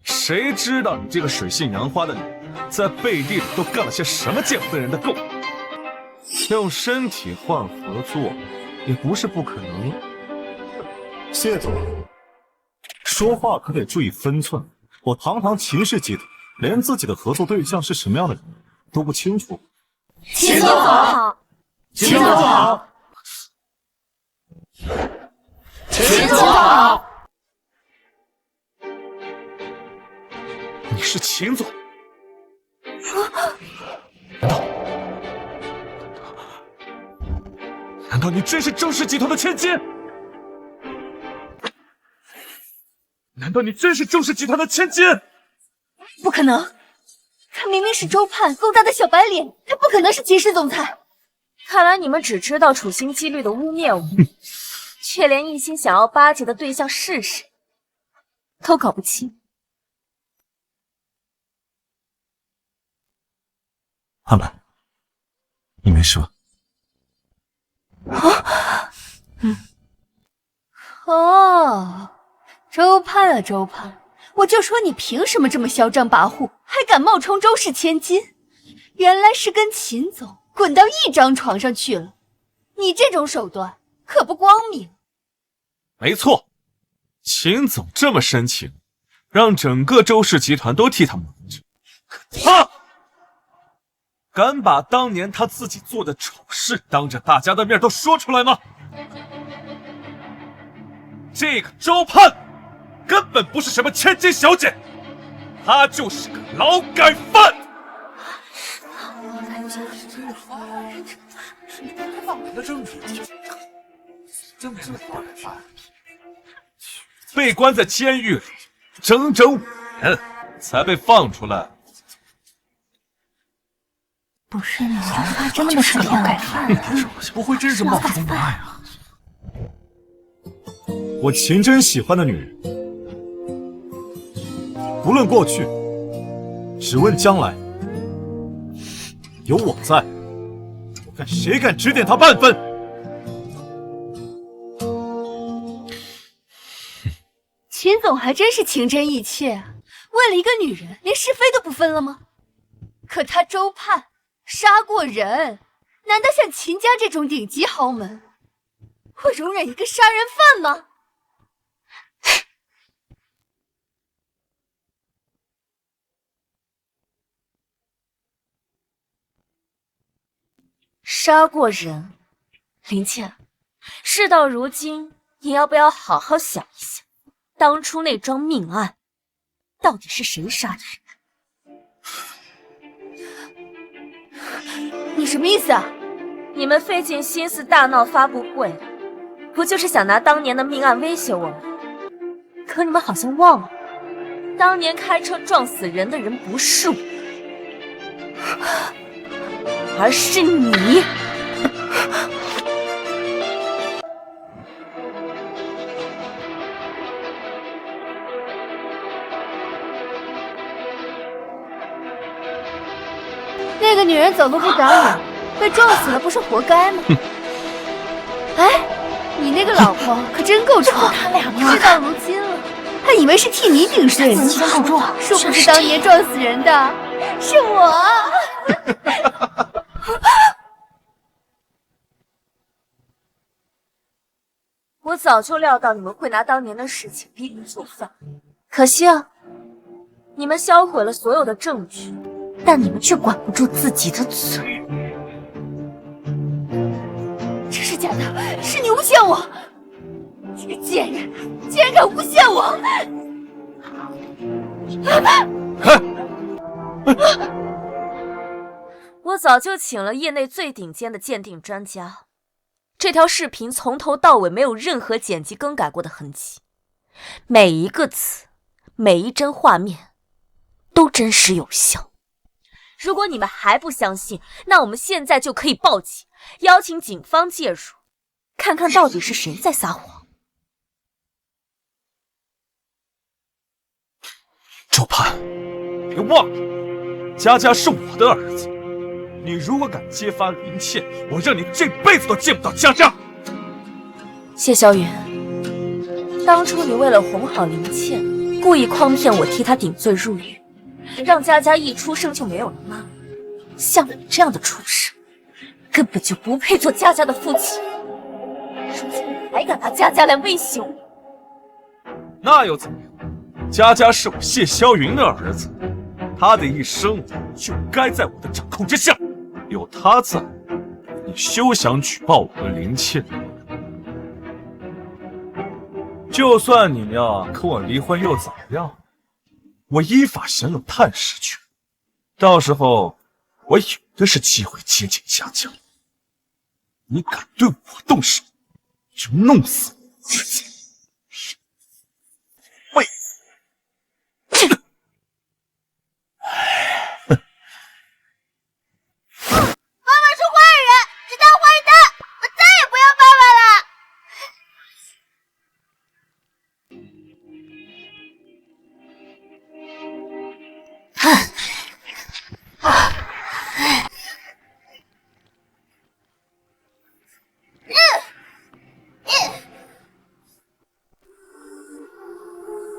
谁知道你这个水性杨花的女人，在背地里都干了些什么见不得人的勾当？用身体换合作，也不是不可能。谢总，说话可得注意分寸。我堂堂秦氏集团，连自己的合作对象是什么样的人都不清楚。秦总好，秦总好，秦总好。你是秦总？难道你真是周氏集团的千金？难道你真是周氏集团的千金？不可能，他明明是周盼勾搭的小白脸，他不可能是秦氏总裁。看来你们只知道处心积虑的污蔑我，却连一心想要巴结的对象是谁都搞不清。安柏，你没事吧？哦，周盼啊周盼，我就说你凭什么这么嚣张跋扈，还敢冒充周氏千金？原来是跟秦总滚到一张床上去了。你这种手段可不光明。没错，秦总这么深情，让整个周氏集团都替他瞒着，可他敢把当年他自己做的丑事当着大家的面都说出来吗？这个周盼根本不是什么千金小姐，她就是个劳改犯。被关在监狱里整整5年，才被放出来。不是你他真的是劳改犯，不会真是冒充妈呀？我秦真喜欢的女人，不论过去，只问将来。有我在，我看谁敢指点她半分。秦总还真是情真意切啊，为了一个女人，连是非都不分了吗？可他周盼杀过人，难道像秦家这种顶级豪门，会容忍一个杀人犯吗？杀过人，林倩，事到如今，你要不要好好想一想，当初那桩命案，到底是谁杀的人？你什么意思啊？你们费尽心思大闹发布会，不就是想拿当年的命案威胁我吗？可你们好像忘了，当年开车撞死人的人不是我。而是你。那个女人走路不长眼，被撞死了不是活该吗？哎，你那个老婆可真够闯，事到如今了，还以为是替你顶罪呢。先口重，殊不知当年撞死人的是我。我早就料到你们会拿当年的事情逼你就范，可惜啊，你们销毁了所有的证据，但你们却管不住自己的嘴。这是假的，是你诬陷我！这个贱人，竟然敢诬陷我！我早就请了业内最顶尖的鉴定专家，这条视频从头到尾没有任何剪辑更改过的痕迹，每一个词，每一帧画面都真实有效。如果你们还不相信，那我们现在就可以报警，邀请警方介入，看看到底是谁在撒谎。周盼，别忘了，佳佳是我的儿子。你如果敢揭发林倩，我让你这辈子都见不到佳佳。谢萧云，当初你为了哄好林倩，故意诓骗我替她顶罪入狱，让佳佳一出生就没有了妈。像你这样的畜生，根本就不配做佳佳的父亲。如今你还敢拿佳佳来威胁我？那又怎么样？佳佳是我谢萧云的儿子，他的一生就该在我的掌控之下。有他在，你休想举报我和林倩。就算你呀跟我离婚又怎么样？我依法享有探视权，到时候我有的是机会接近佳佳。你敢对我动手，就弄死我自己！喂！妈妈是坏人，是大坏蛋，我再也不要爸爸了。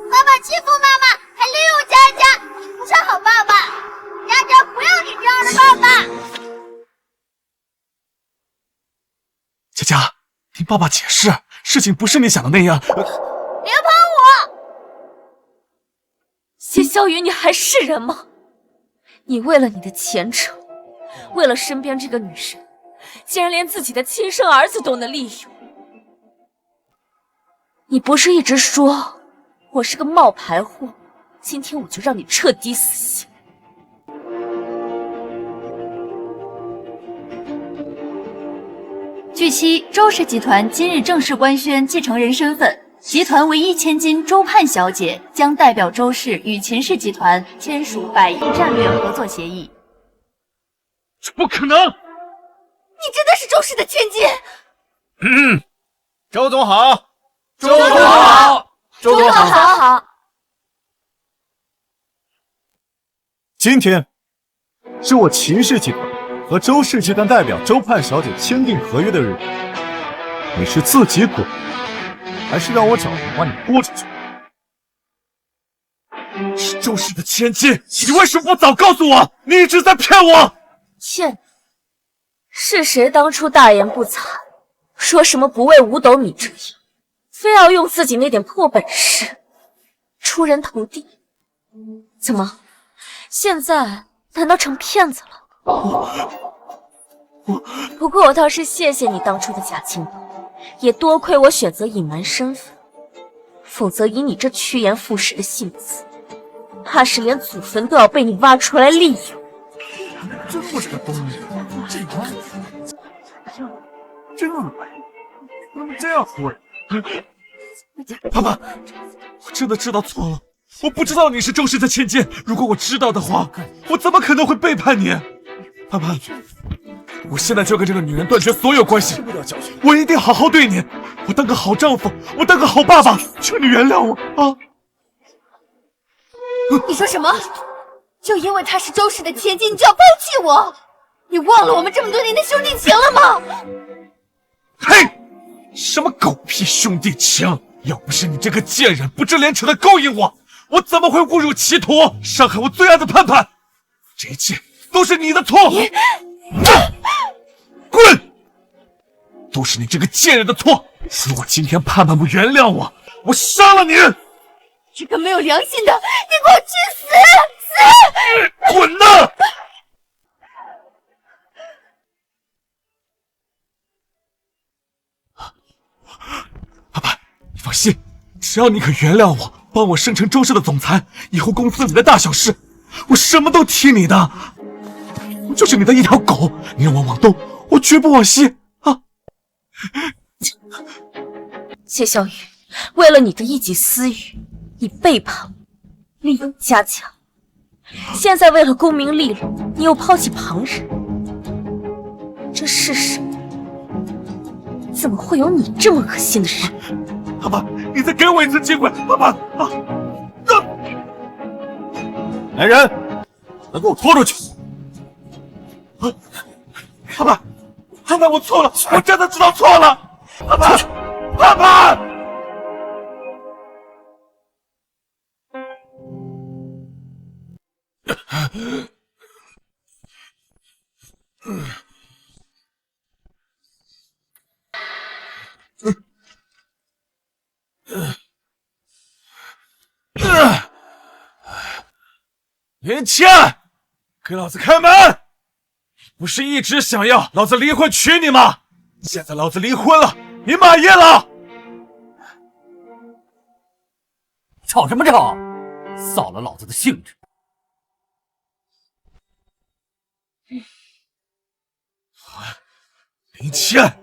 爸爸欺负妈妈，还利用佳佳，你不是好爸爸。佳佳不要你这样的爸爸。佳佳，听爸爸解释，事情不是你想的那样。别碰我！谢萧云，你还是人吗？你为了你的前程，为了身边这个女人，竟然连自己的亲生儿子都能利用。你不是一直说我是个冒牌货，今天我就让你彻底死心。据悉，周氏集团今日正式官宣继承人身份，集团唯一千金周盼小姐将代表周氏与秦氏集团签署100亿战略合作协议。这不可能！你真的是周氏的千金？周总好，周总好，周总好。好。今天是我秦氏集团和周氏集团代表周盼小姐签订合约的日子，你是自己滚，还是让我找人把你拖出去？是周氏的千金，你为什么不早告诉我？你一直在骗我！骗你？是谁当初大言不惭，说什么不为五斗米折腰，非要用自己那点破本事出人头地？怎么，现在难道成骗子了？不过我倒是谢谢你当初的假清白，也多亏我选择隐瞒身份，否则以你这趋炎附势的性子，怕是连祖坟都要被你挖出来利用。真不是个东西，真恶心！怎么这样说人？爸爸，我真的知道错了，我不知道你是周氏的千金。如果我知道的话，我怎么可能会背叛你？爸爸，我现在就跟这个女人断绝所有关系。我一定好好对你，我当个好丈夫，我当个好爸爸，求你原谅我啊！你说什么？就因为她是周氏的千金，你就要抛弃我？你忘了我们这么多年的兄弟情了吗？嘿，什么狗屁兄弟情！要不是你这个贱人不知廉耻的勾引我，我怎么会误入歧途，伤害我最爱的盼盼？这一切都是你的错！滚！都是你这个贱人的错！如果今天盼盼不原谅我，我杀了你！这个没有良心的，你给我去死！死！滚呐！爸爸，你放心，只要你肯原谅我，帮我升成周氏的总裁，以后公司里的大小事，我什么都听你的。我就是你的一条狗，你让我往东，我绝不往西啊！谢小雨，为了你的一己私欲，你背叛我，利用家强。现在为了功名利禄，你又抛弃旁人，这世上怎么会有你这么恶心的人？爸爸，你再给我一次机会，爸爸啊！来人，来给我拖出去！爸爸，现在我错了，我真的知道错了。爸爸，爸爸！林倩，给老子开门！不是一直想要老子离婚娶你吗？现在老子离婚了，你满意了？吵什么吵？扫了老子的兴致！林倩，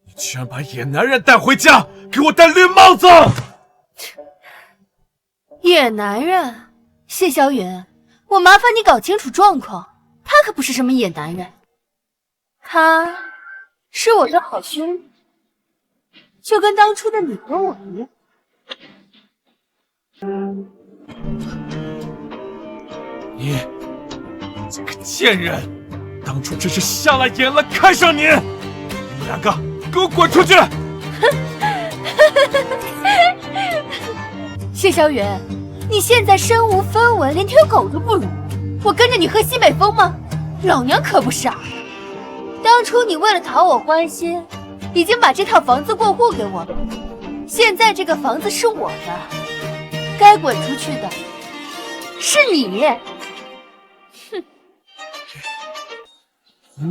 你居然把野男人带回家，给我戴绿帽子！野男人，谢小允，我麻烦你搞清楚状况，他可不是什么野男人，他是我的好兄弟，就跟当初的你和我一样。你这个贱人，当初真是瞎了眼了，看上你！你们两个给我滚出去！谢小允，你现在身无分文，连条狗都不如，我跟着你喝西北风吗？老娘可不傻。当初你为了讨我欢心，已经把这套房子过户给我了，现在这个房子是我的，该滚出去的是你。哼！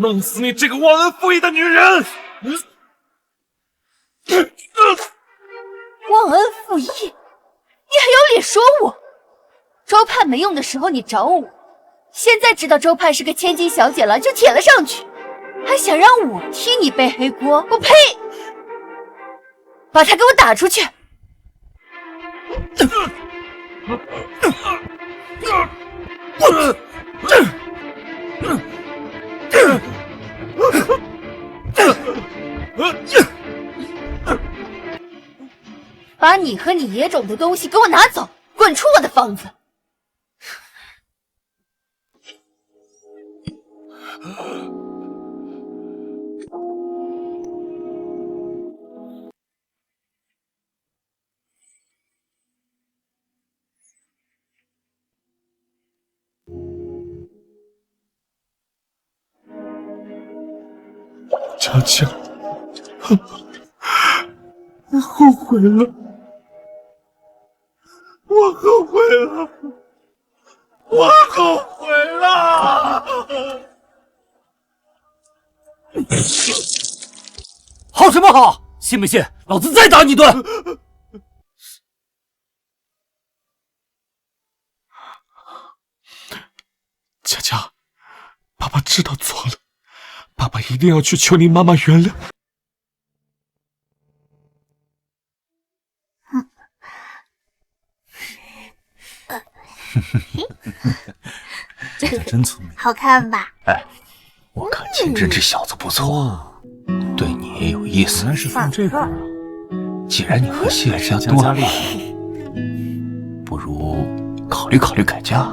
弄死你这个忘恩负义的女人！忘恩负义？你还有脸说我？周盼没用的时候你找我，现在知道周盼是个千金小姐了，就舔了上去，还想让我替你背黑锅？我呸！把他给我打出去！把你和你野种的东西给我拿走，滚出我的房子！佳佳，我后悔了，我后悔了，我后悔了！好什么好？信不信老子再打你一顿？佳佳，爸爸知道错了，爸爸一定要去求你妈妈原谅。这个真聪明，好看吧？哎，我看秦真这小子不错，对你也有意思。原来是放这个。既然你和谢家多了，不如考虑考虑改嫁。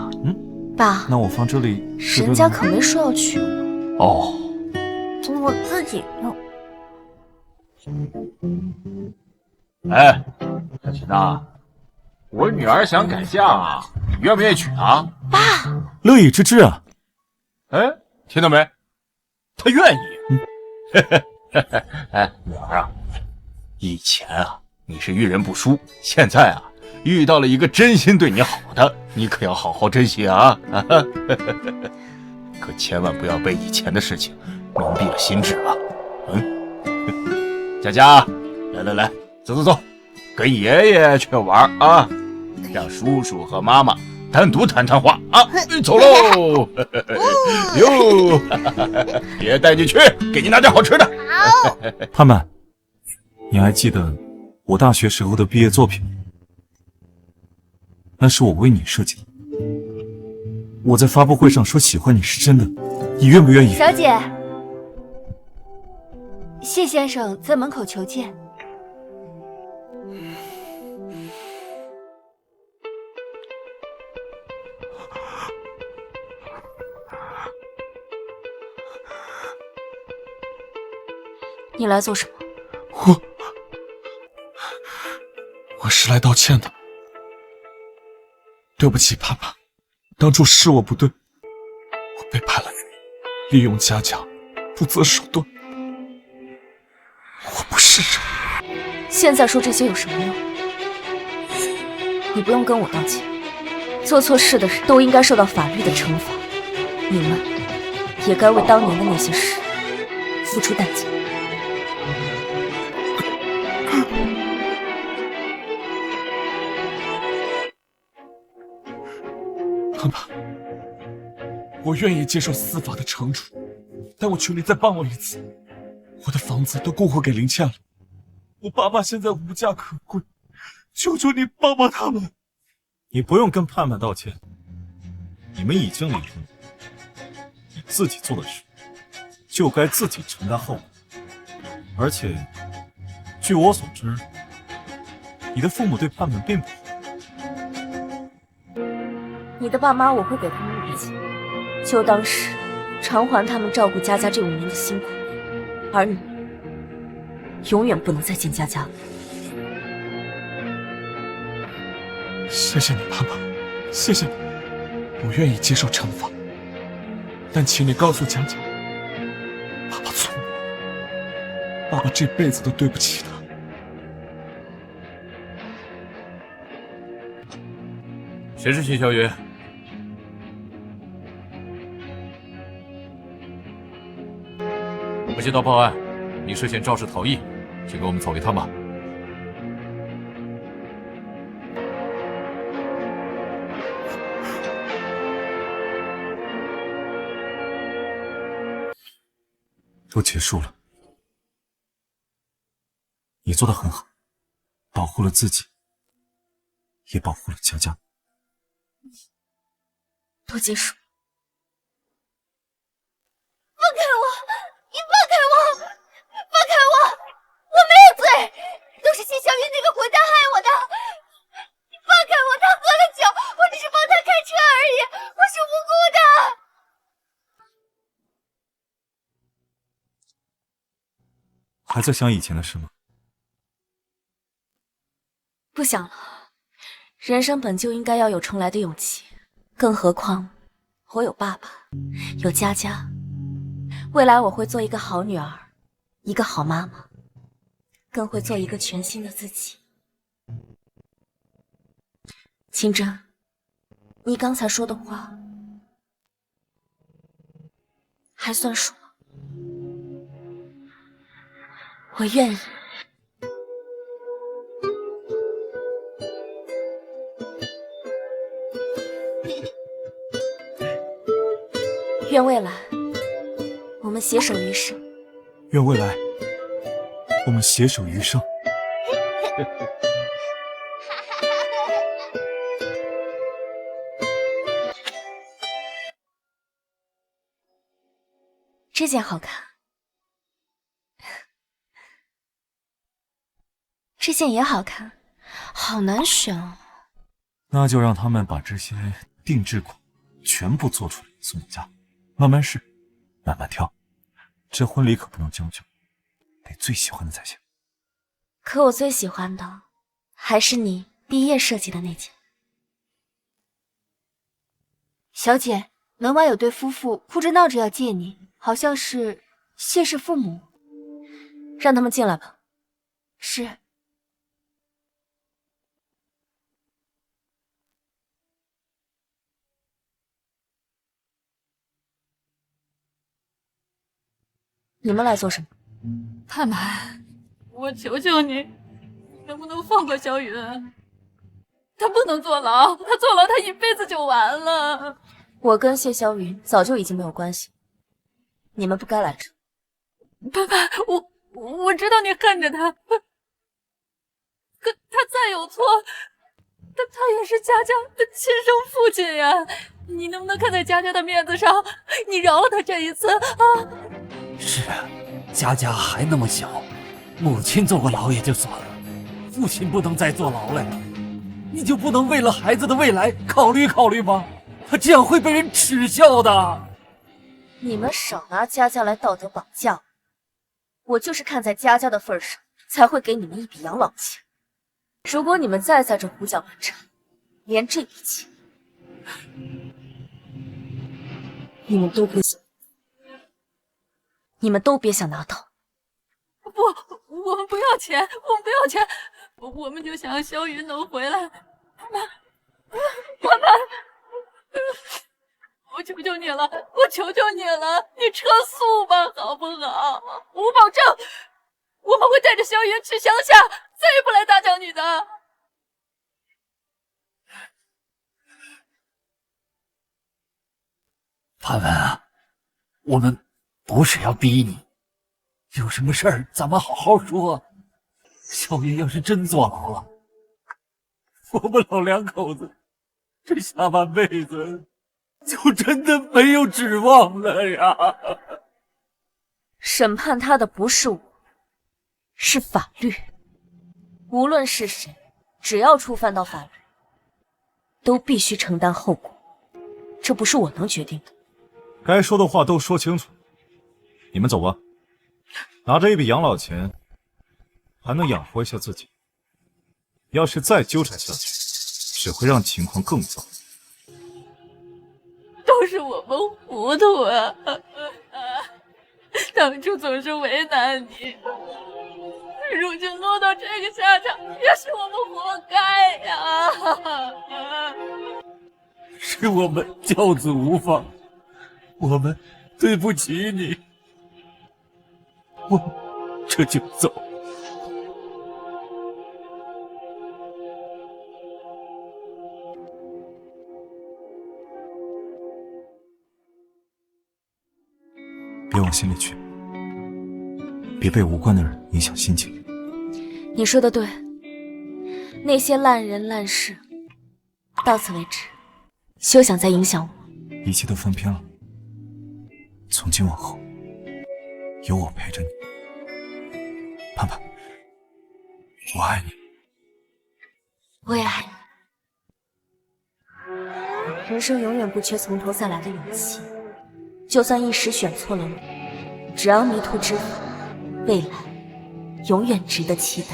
爸，那我放这里，人家可没说要娶我。哦，我自己用。哎，小秦呐，我女儿想改嫁，你愿不愿意娶她？爸，乐意之至啊！哎，听到没？她愿意。哎，女儿啊，以前啊你是遇人不淑，现在啊遇到了一个真心对你好的，你可要好好珍惜啊！可千万不要被以前的事情蒙蔽了心智啊！佳佳，来，走，跟爷爷去玩啊！让叔叔和妈妈单独谈谈话啊！走喽！哟，爷爷带你去，给你拿点好吃的。好。盼盼，你还记得我大学时候的毕业作品？那是我为你设计的。我在发布会上说喜欢你是真的，你愿不愿意？小姐，谢先生在门口求见。你来做什么？我是来道歉的。对不起，盼盼，当初是我不对，我背叛了你，利用佳佳，不择手段。我不是人。现在说这些有什么用？你不用跟我道歉，做错事的人都应该受到法律的惩罚，你们也该为当年的那些事付出代价。盼盼，我愿意接受司法的惩处，但我求你再帮我一次。我的房子都过户给林倩了，我爸妈现在无家可归，求求你帮帮他们。你不用跟盼盼道歉，你们已经离婚了，你自己做的事就该自己承担后果。而且，据我所知，你的父母对盼盼并不好。你的爸妈我会给他们一笔钱，就当是偿还他们照顾佳佳这5年的辛苦，而你永远不能再见佳佳了。谢谢你，盼盼，谢谢你，我愿意接受惩罚，但请你告诉佳佳，爸爸错了，爸爸这辈子都对不起他。谁是谢小雨？我接到报案，你涉嫌肇事逃逸，请跟我们走一趟吧。都结束了，你做得很好，保护了自己，也保护了佳佳。都结束。放开我！你放开我！放开我！我没有罪，都是谢小云那个混蛋害我的。你放开我！他喝了酒，我只是帮他开车而已，我是无辜的。还在想以前的事吗？不想了，人生本就应该要有重来的勇气。更何况，我有爸爸，有佳佳，未来我会做一个好女儿，一个好妈妈，更会做一个全新的自己。清真，你刚才说的话，还算数吗？我愿意。愿未来，我们携手余生。愿未来，我们携手余生。这件好看，这件也好看，好难选哦。那就让他们把这些定制款全部做出来送你家，慢慢试，慢慢挑。这婚礼可不能将就，得最喜欢的才行。可我最喜欢的还是你毕业设计的那件。小姐，门外有对夫妇哭着闹着要见你，好像是谢氏父母。让他们进来吧。是。你们来做什么？盼盼，我求求你，能不能放过萧云？他不能坐牢，他坐牢他一辈子就完了。我跟谢萧云早就已经没有关系，你们不该来这。盼盼，我知道你恨着他，可他再有错，他也是佳佳的亲生父亲呀！你能不能看在佳佳的面子上，你饶了他这一次啊？是啊，佳佳还那么小，母亲坐过牢也就算了，父亲不能再坐牢了呀！你就不能为了孩子的未来考虑考虑吗？他这样会被人耻笑的。你们少拿佳佳来道德绑架我，我就是看在佳佳的份上，才会给你们一笔养老钱。如果你们再在这胡搅蛮缠，连这笔钱你们都别想拿到。不，我们不要钱，我们不要钱，我们就想萧云能回来。盼盼，我求求你了，我求求你了，你撤诉吧，好不好？我保证，我们会带着萧云去乡下，再也不来大江女的。盼盼啊，我们不是要逼你，有什么事儿咱们好好说。萧云要是真坐牢了，我们老两口子这下半辈子就真的没有指望了呀！审判他的不是我，是法律。无论是谁，只要触犯到法律，都必须承担后果。这不是我能决定的。该说的话都说清楚，你们走吧。拿着一笔养老钱，还能养活一下自己。要是再纠缠下去，只会让情况更糟。都是我们糊涂啊！当初总是为难你，如今落到这个下场，也是我们活该呀！是我们教子无方，我们对不起你，我这就走。别往心里去，别被无关的人影响心情。你说的对，那些烂人烂事，到此为止，休想再影响我。一切都翻篇了，从今往后，有我陪着你。盼盼，我爱你。我也爱你。人生永远不缺从头再来的勇气。就算一时选错了路，只要迷途知返，未来永远值得期待。